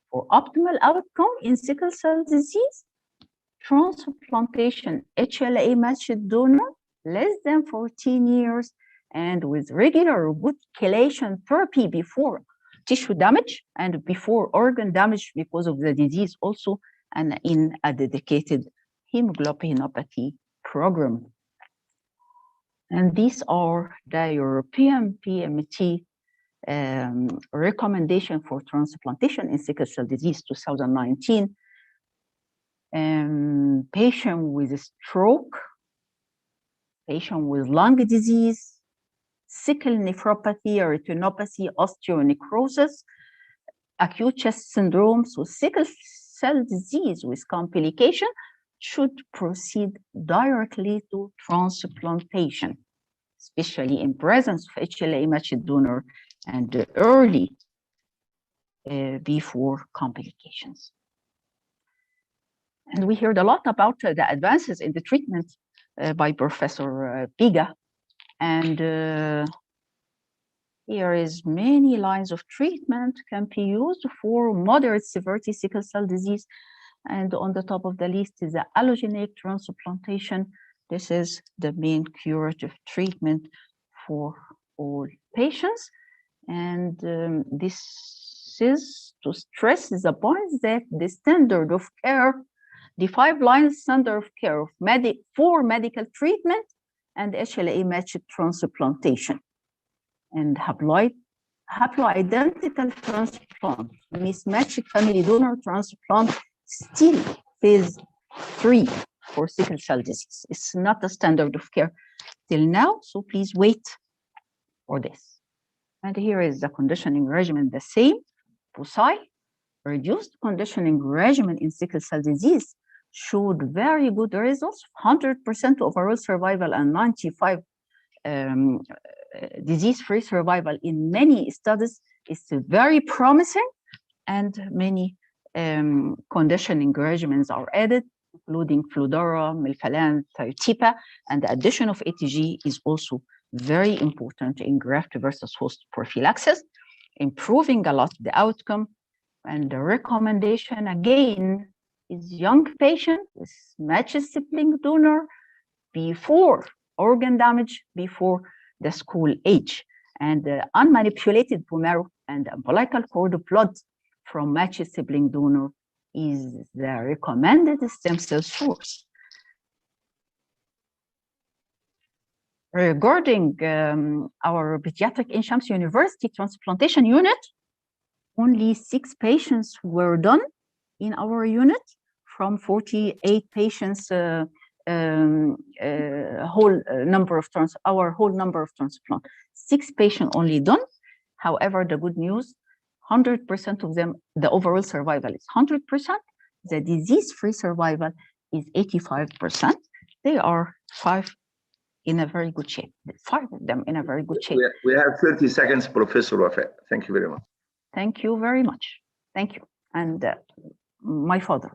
for optimal outcome in sickle cell disease, transplantation HLA matched donor less than 14 years and with regular good chelation therapy before tissue damage and before organ damage because of the disease also, and in a dedicated hemoglobinopathy program. And these are the European PMT recommendation for transplantation in sickle cell disease 2019. Patient with a stroke, patient with lung disease, sickle nephropathy, retinopathy, osteonecrosis, acute chest syndrome, so sickle cell disease with complication should proceed directly to transplantation, especially in presence of HLA matched donor and early before complications. And we heard a lot about the advances in the treatment by Professor Biga. And here is many lines of treatment can be used for moderate severity sickle cell disease. And on the top of the list is the allogeneic transplantation. This is the main curative treatment for all patients. And this is to stress the point that the standard of care, the 5 lines standard of care of for medical treatment and HLA matched transplantation, and haploidentical transplant, mismatched family donor transplant, still phase 3 for sickle cell disease. It's not a standard of care till now, so please wait for this. And here is the conditioning regimen, the same, POSI, reduced conditioning regimen in sickle cell disease showed very good results, 100% overall survival and 95 disease-free survival in many studies. Is very promising, and many conditioning regimens are added, including Fludara, Melphalan, Thiotepa, and the addition of ATG is also very important in graft versus host prophylaxis, improving a lot the outcome. And the recommendation again is young patient with matched sibling donor before organ damage, before the school age, and unmanipulated bone marrow and umbilical cord blood from matched sibling donor is the recommended stem cell source. Regarding our pediatric Ain Shams University transplantation unit, only 6 patients were done in our unit from 48 patients whole number of our whole number of transplant. 6 patients only done. However, the good news, 100% of them, the overall survival is 100%. The disease-free survival is 85%. They are 5 in a very good shape. 5 of them in a very good shape. We have 30 seconds, Professor Wafa. Thank you very much. Thank you very much. Thank you. And my father,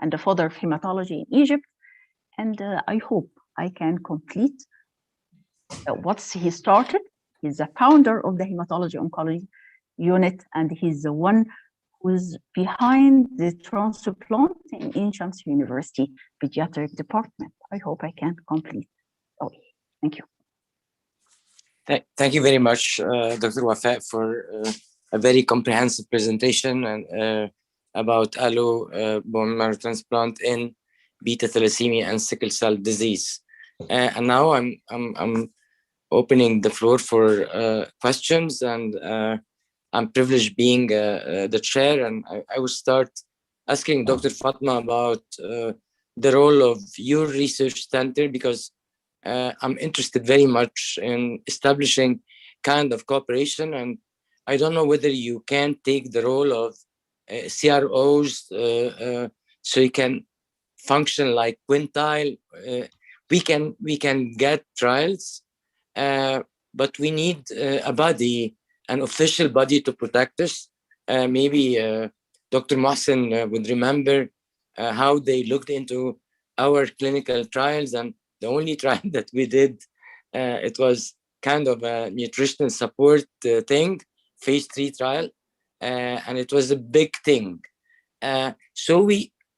and the father of hematology in Egypt. And I hope I can complete what he started. He's the founder of the hematology oncology unit, and he's the one who's behind the transplant in Ain Shams University pediatric department. I hope I can complete. Oh, thank you. Thank you very much, Dr. Wafa, for a very comprehensive presentation and about allo bone marrow transplant in beta thalassemia and sickle cell disease. And now I'm opening the floor for questions, and I'm privileged being the chair, and I will start asking Dr. Fatma about the role of your research center, because I'm interested very much in establishing kind of cooperation, and I don't know whether you can take the role of CROs so you can function like quintile. We can get trials, but we need a body, an official body to protect us. Maybe Dr. Mohsen would remember how they looked into our clinical trials, and the only trial that we did, it was kind of a nutritional support thing, phase 3 trial, and it was a big thing. So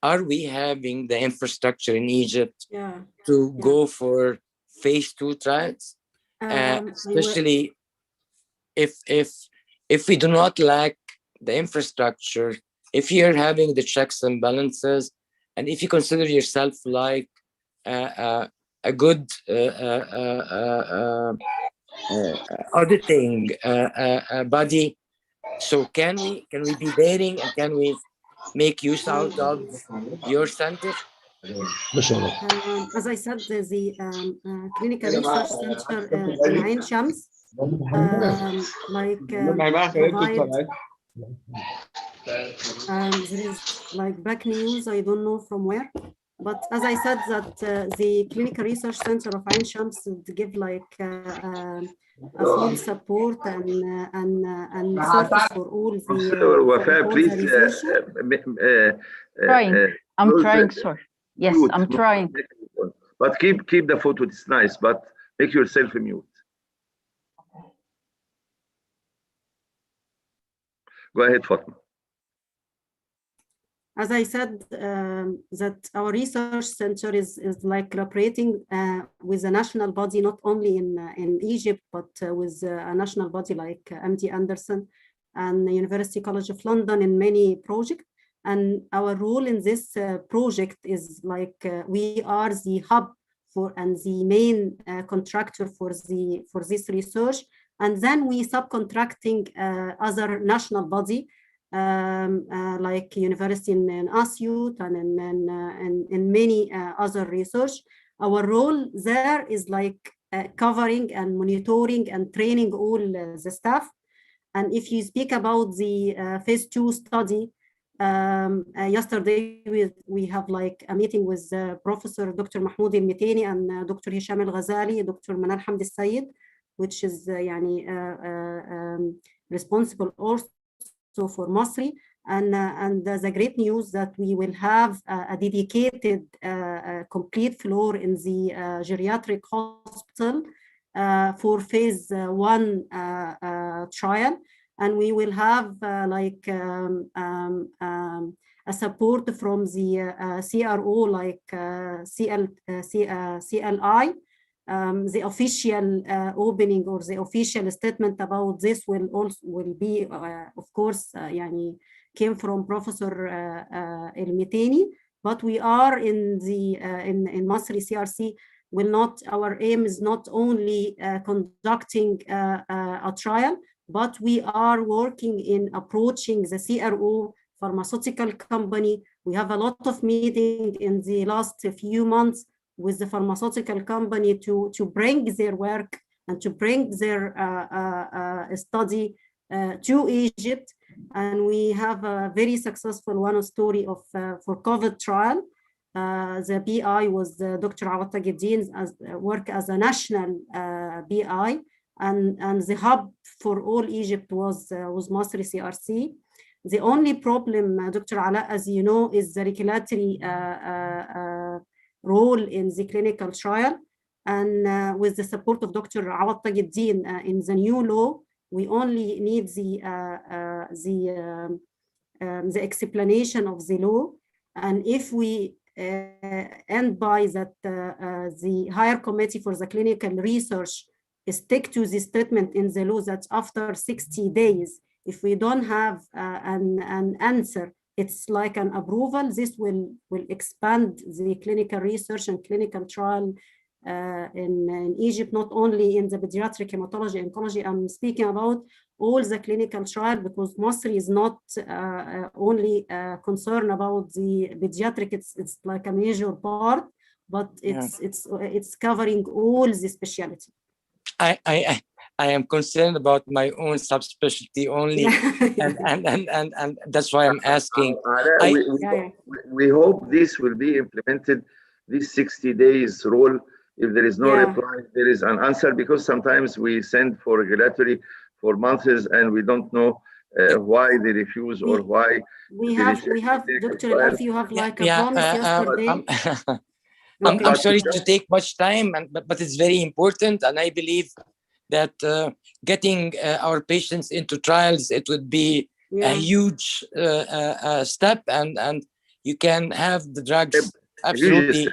are we having the infrastructure in Egypt to go for phase 2 trials? Especially if we do not lack the infrastructure, if you're having the checks and balances, and if you consider yourself like a good auditing body, so can we be daring, and can we make use out of your center? As I said, the clinical research center in Ain Shams provide, there is like back news, I don't know from where, but as I said that the clinical research center of Ain Shams to give like a full support and service for all the please I'm trying, sorry. Yes, I'm trying. But keep the photo, it's nice, but make yourself mute. Go ahead, Fatma. As I said, that our research center is like cooperating with a national body, not only in Egypt, but with a national body like MD Anderson and the University College of London in many projects. And our role in this project is like we are the hub for and the main contractor for this research, and then we subcontracting other national body like university in Asyut and in many other research. Our role there is like covering and monitoring and training all the staff. And if you speak about the phase 2 study, yesterday we have like a meeting with Professor Dr. Mahmoud al-Mitani and Dr. Hisham al-Ghazali, Dr. Manal Hamd al-Sayed, which is responsible also for Masri, and the great news that we will have a dedicated complete floor in the geriatric hospital for phase 1 trial. And we will have like a support from the CRO like CLI. The official opening or the official statement about this will be of course came from Professor al-Mitani, but we are in the in Masri CRC our aim is not only conducting a trial, but we are working in approaching the CRO pharmaceutical company. We have a lot of meetings in the last few months with the pharmaceutical company to bring their work and to bring their study to Egypt. And we have a very successful one story of for COVID trial. The BI was Dr. Awad Tajuddin work as a national BI, and the hub for all Egypt was Masri CRC. The only problem, Dr. Ala, as you know, is the regulatory role in the clinical trial. And with the support of Dr. Awad Tajuddin in the new law, we only need the explanation of the law. And if we end by that the higher committee for the clinical research stick to this statement in the law that after 60 days, if we don't have an answer, it's like an approval. This will expand the clinical research and clinical trial in Egypt, not only in the pediatric hematology, oncology. I'm speaking about all the clinical trial, because Masri is not only concerned about the pediatric. It's like a major part, but it's covering all the specialty. I am concerned about my own subspecialty only, and that's why I'm asking. We hope this will be implemented, this 60 days rule. If there is no reply, there is an answer, because sometimes we send for regulatory for months and we don't know why they refuse or why. We have Dr. Alfi, you have like a promise yesterday. I'm sorry to take much time, but it's very important, and I believe that getting our patients into trials, it would be a huge step, and you can have the drugs absolutely.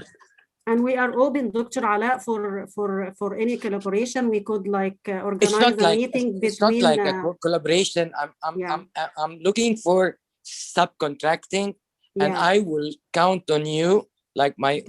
And we are open, Dr. Ala, for any collaboration. We could like organize a meeting between. It's not like a collaboration. I'm looking for subcontracting, and I will count on you like my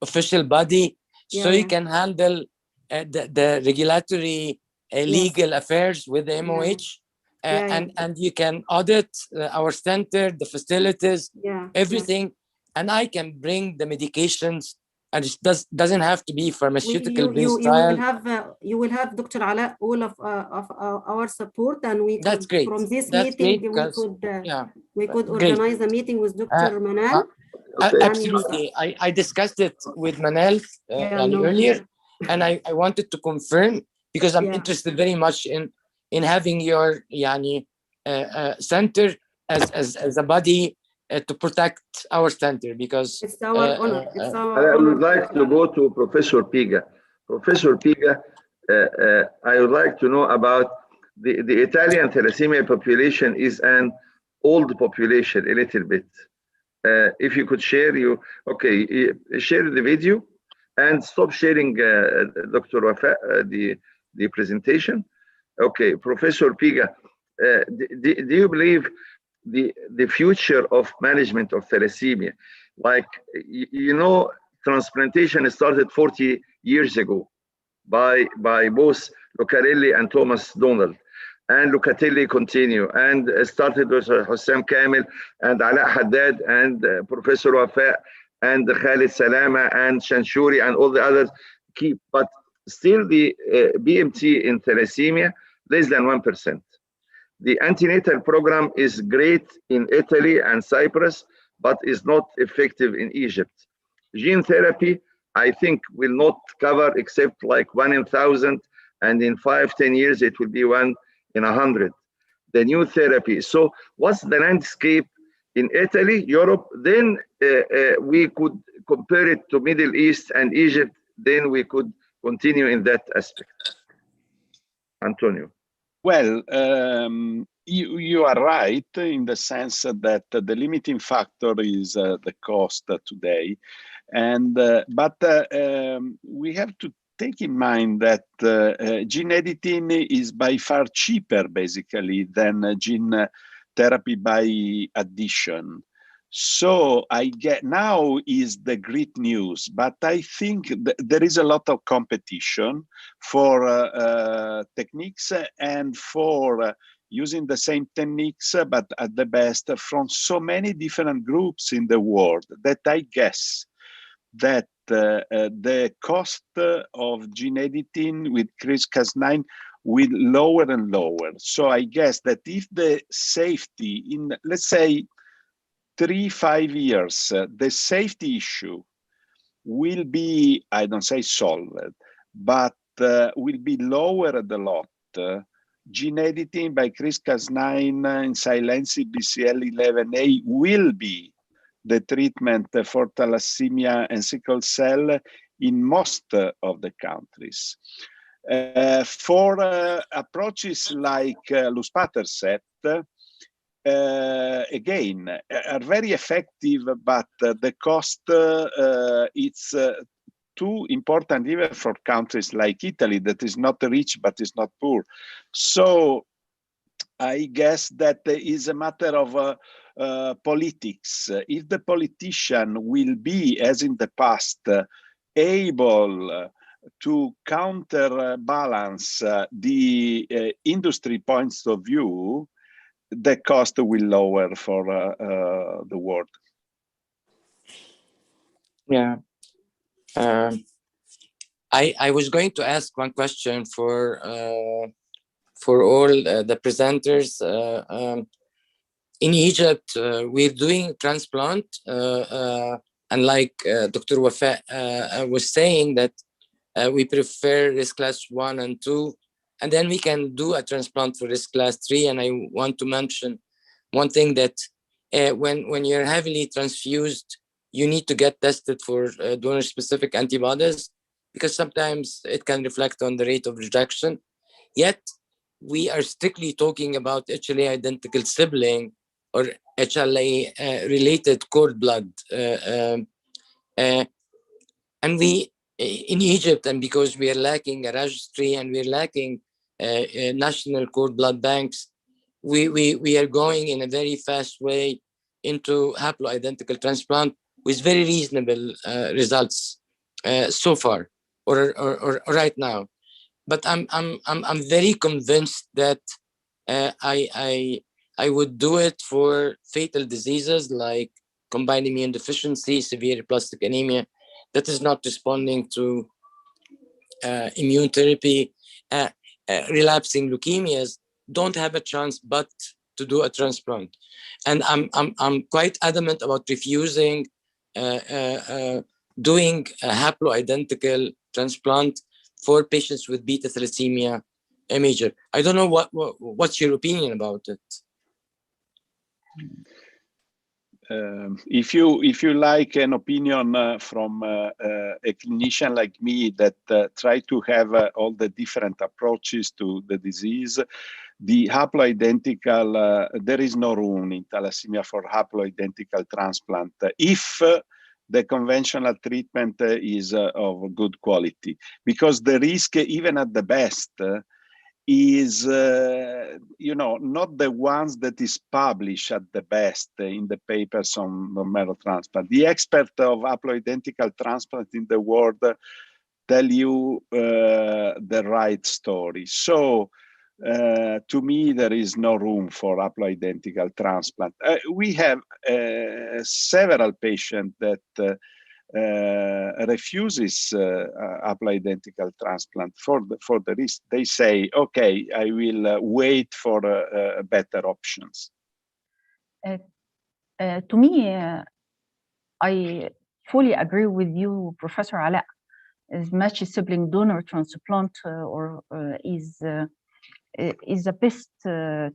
official body, so you can handle the regulatory legal affairs with the MOH, and you can audit our center, the facilities, everything, and I can bring the medications. And it doesn't have to be pharmaceutical-based trial. You will have, Dr. Ala, all of our support, and we that's great. From this that's meeting great, we could organize a meeting with Dr. Manal. Absolutely, I discussed it with Manal earlier, and I wanted to confirm, because I'm interested very much in having your center as a body to protect our center, because it's our honor. I would like to go to Professor Piga. Professor Piga, I would like to know about the Italian thalassemia population is an old population a little bit. If you could share share the video and stop sharing Dr. Wafa, the presentation. Okay, Professor Piga, do you believe the future of management of thalassemia, like transplantation started 40 years ago by both Lucarelli and Thomas Donald, and Lucatelli continue, and started with Hussam Kamel and Ala Haddad and Professor Wafa and Khalid Salama and Shanshuri and all the others keep, but still the BMT in thalassemia less than 1%. The antenatal program is great in Italy and Cyprus, but is not effective in Egypt. Gene therapy, I think, will not cover except like 1 in 1,000, and in 5-10 years it will be 1 in 100. The new therapy. So what's the landscape in Italy, Europe? Then we could compare it to Middle East and Egypt. Then we could continue in that aspect. Antonio. Well, you are right in the sense that the limiting factor is the cost today, and but we have to take in mind that gene editing is by far cheaper, basically, than gene therapy by addition. So I get now is the great news, but I think there is a lot of competition for techniques and for using the same techniques, but at the best from so many different groups in the world that I guess that the cost of gene editing with CRISPR-Cas9 will lower and lower. So I guess that if the safety in, let's say, 3-5 years, the safety issue will be, I don't say solved, but will be lowered a lot. Gene editing by CRISPR-Cas9 in silencing BCL11A will be the treatment for thalassemia and sickle cell in most of the countries. For approaches like luspatercept, again, are very effective, but the cost it's too important even for countries like Italy that is not rich but is not poor. So I guess that is a matter of politics. If the politician will be, as in the past, able to counterbalance the industry points of view, the cost will lower for the world. Yeah. I was going to ask one question for all the presenters. In Egypt, we're doing transplant, and like Dr. Wafa was saying that we prefer risk class 1 and 2, and then we can do a transplant for risk class 3. And I want to mention one thing, that when you're heavily transfused, you need to get tested for donor-specific antibodies, because sometimes it can reflect on the rate of rejection. Yet, we are strictly talking about HLA identical sibling or HLA related cord blood. And we, in Egypt, and because we are lacking a registry and we're lacking national cord blood banks, we are going in a very fast way into haploidentical transplant with very reasonable results so far, or right now. But I'm very convinced that I would do it for fatal diseases like combined immune deficiency, severe aplastic anemia that is not responding to immune therapy. Relapsing leukemias don't have a chance but to do a transplant. And I'm quite adamant about refusing doing a haploidentical transplant for patients with beta thalassemia major. I don't know what's your opinion about it. If you like an opinion from a clinician like me that try to have all the different approaches to the disease, the haploidentical, there is no room in thalassemia for haploidentical transplant if the conventional treatment is of good quality, because the risk, even at the best, is not the ones that is published at the best in the papers on bone marrow transplant. The expert of haploidentical transplant in the world tell you the right story. So to me, there is no room for haploidentical transplant. We have several patients that refuses haploidentical transplant for the risk. They say, okay, I will wait for better options. To me, I fully agree with you, Professor Ala. As matched sibling donor transplant is the best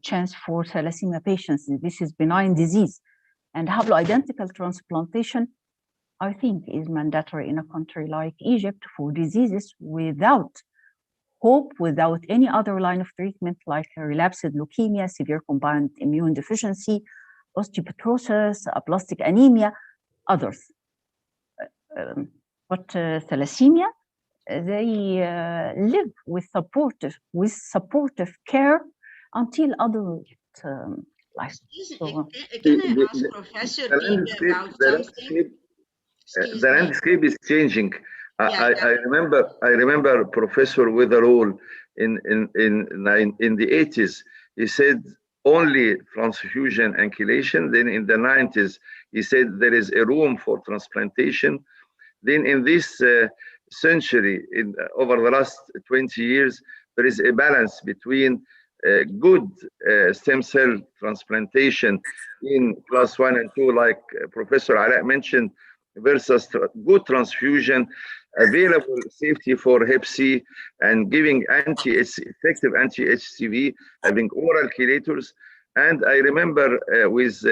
chance for thalassemia patients. This is benign disease, and haploidentical transplantation, I think, is mandatory in a country like Egypt for diseases without hope, without any other line of treatment, like relapsed leukemia, severe combined immune deficiency, osteoporosis, aplastic anemia, others. But thalassemia, they live with supportive care until adult life. So, can I ask Professor about something? The landscape is changing. I remember Professor Witherall in the 80s. He said only transfusion and chelation. Then in the 90s, he said there is a room for transplantation. then in this century, over the last 20 years, there is a balance between good stem cell transplantation in class 1 and 2, like Professor Alaa mentioned, versus good transfusion, available safety for Hep C, and giving effective anti-HCV, having oral chelators. And I remember with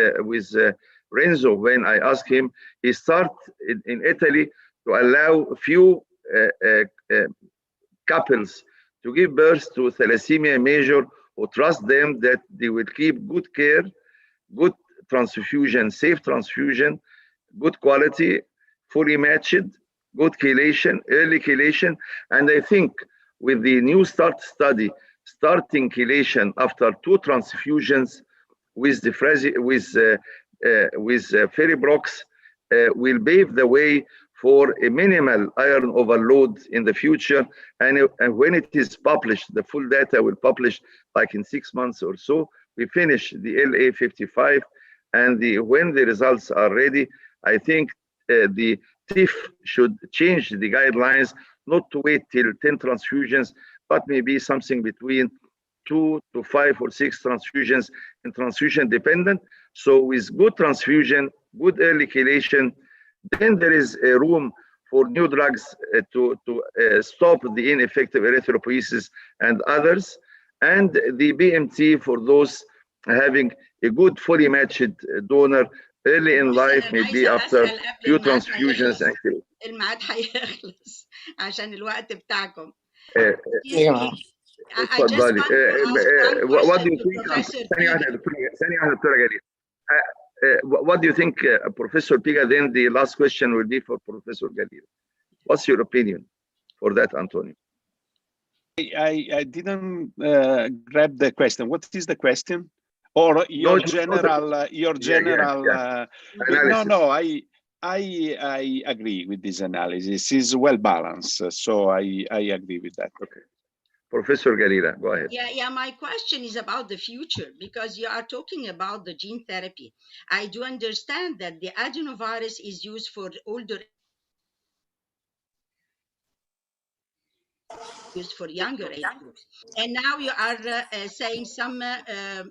Renzo, when I asked him, he started in Italy to allow few couples to give birth to thalassemia major, who trust them that they will keep good care, good transfusion, safe transfusion, good quality, fully matched, good chelation, early chelation. And I think with the new START study, starting chelation after 2 transfusions with the Ferribrox will pave the way for a minimal iron overload in the future. And when it is published, the full data will publish like in 6 months or so. We finish the LA55, and when the results are ready, I think the TIF should change the guidelines, not to wait till 10 transfusions, but maybe something between 2 to 5 or 6 transfusions, and transfusion dependent. So with good transfusion, good early chelation, then there is a room for new drugs to stop the ineffective erythropoiesis and others, and the BMT for those having a good fully matched donor early in life, maybe after few transfusions. الميعاد هيخلص عشان الوقت بتاعكم. اتفضلي. What do you think? What do you think, Professor Piga? Then the last question will be for Professor Galira. What's your opinion for that, Antonio? I didn't grab the question. What is the question? Or your general analysis. No, I agree with this analysis. It's well balanced, so I agree with that. Okay. Professor Galira, go ahead. Yeah, my question is about the future, because you are talking about the gene therapy. I do understand that the adenovirus is used for older, used for younger age groups. And now you are saying some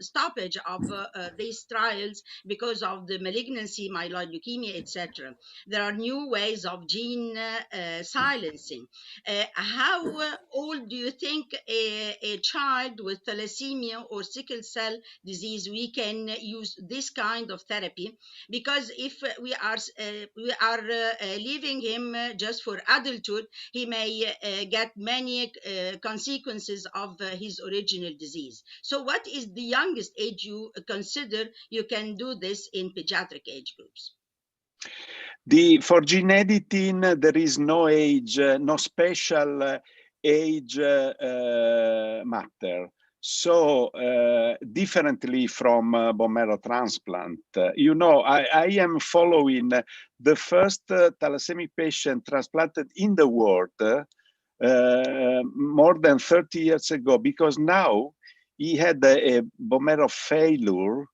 stoppage of these trials because of the malignancy, myeloid leukemia, etc. There are new ways of gene silencing. How old do you think a child with thalassemia or sickle cell disease we can use this kind of therapy? Because if we are leaving him just for adulthood, he may get many consequences of his original disease. So what is the youngest age you consider you can do this in pediatric age groups? For gene editing, there is no age, no special age matter. So differently from bone marrow transplant, you know, I am following the first thalassemia patient transplanted in the world more than 30 years ago, because now he had a bone marrow failure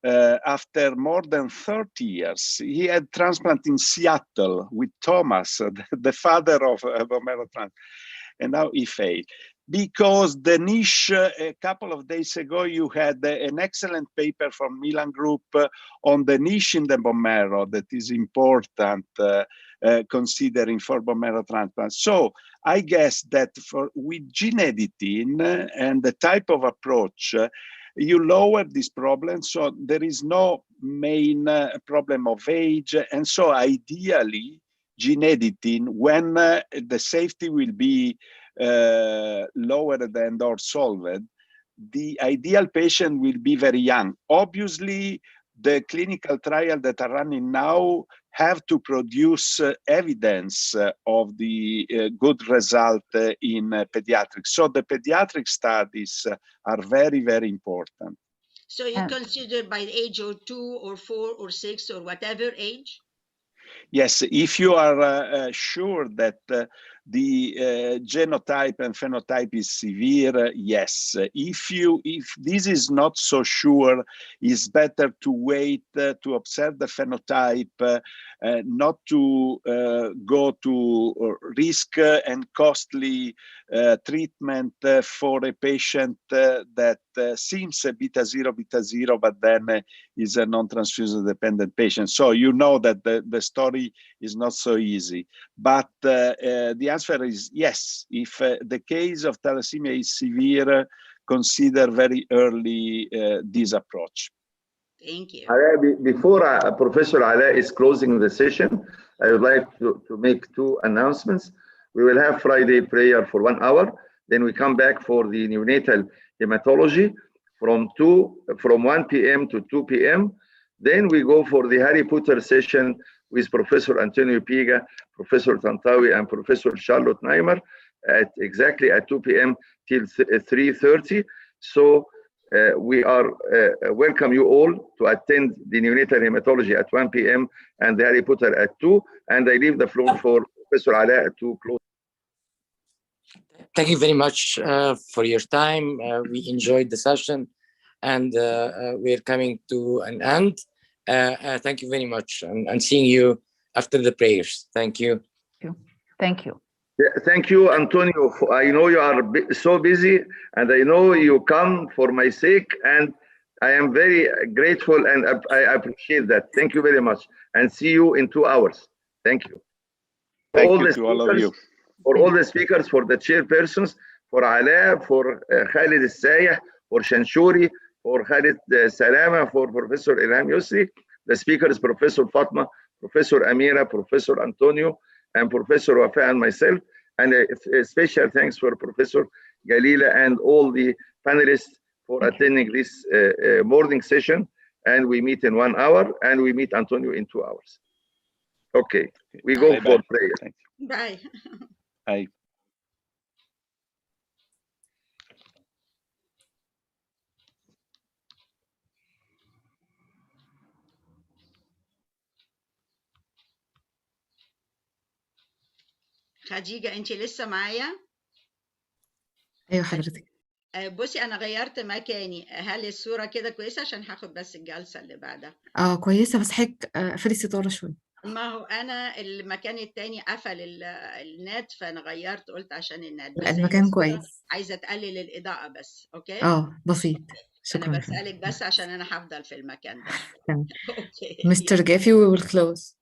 after more than 30 years. He had transplant in Seattle with Thomas, the father of bone marrow transplant, and now he failed. Because the niche, a couple of days ago, you had an excellent paper from Milan Group on the niche in the bone marrow that is important considering for bone marrow transplant. So I guess that with gene editing and the type of approach, you lower this problem, so there is no main problem of age. And so ideally, gene editing, when the safety will be lower than or solved, the ideal patient will be very young. Obviously, the clinical trial that are running now have to produce evidence of the good result in pediatrics. So the pediatric studies are very, very important. So you consider by the age of 2 or 4 or 6 or whatever age? Yes, if you are sure that the genotype and phenotype is severe, yes. If this is not so sure, it's better to wait to observe the phenotype, not to go to risk and costly treatment for a patient that seems a beta zero, but then is a non-transfusion dependent patient. So you know that the story is not so easy. But the answer is yes. If the case of thalassemia is severe, consider very early this approach. Thank you. Before Professor Ala is closing the session, I would like to make two announcements. We will have Friday prayer for 1 hour. Then we come back for the neonatal hematology from 1 p.m. to 2 p.m. Then we go for the Harry Potter session with Professor Antonio Piga, Professor Tantawi, and Professor Charlotte Neimer exactly at 2 p.m. till 3:30. So we are welcome you all to attend the neonatal hematology at 1 p.m. and the Harry Potter at 2. And I leave the floor for Professor Ala to close. Thank you very much for your time. We enjoyed the session, and we're coming to an end. Thank you very much, and seeing you after the prayers. Thank you. Thank you. Yeah, thank you, Antonio. I know you are so busy, and I know you come for my sake, and I am very grateful, and I appreciate that. Thank you very much, and see you in 2 hours. Thank you. Thank you to all of you. For all the speakers, for the chairpersons, for Ala, for Khalid Al-Sayah, for Shanshuri, for Khalid Salama, for Professor Ilham Yusri. The speakers, Professor Fatma, Professor Amira, Professor Antonio, and Professor Wafa and myself. And a special thanks for Professor Galila and all the panelists for attending this morning session. And we meet in 1 hour, and we meet Antonio in 2 hours. Okay, we go for prayer. Bye. Bye. خديجة انت لسه معايا؟ ايوه حضرتك. بصي انا غيرت مكاني، هل الصورة كده كويسة؟ عشان هاخد بس الجلسة اللي بعدها. كويسه، بس حضرتك قفلي الستاره شويه. ما هو انا المكان التاني قفل النت، فانا غيرت قلت عشان النت. لا المكان كويس. عايزة تقلل الإضاءة بس. اوكي؟ بسيط. شكرا. انا بسألك بس عشان انا هفضل في المكان ده. تمام. اوكي. Mr. Gaffey, we will close.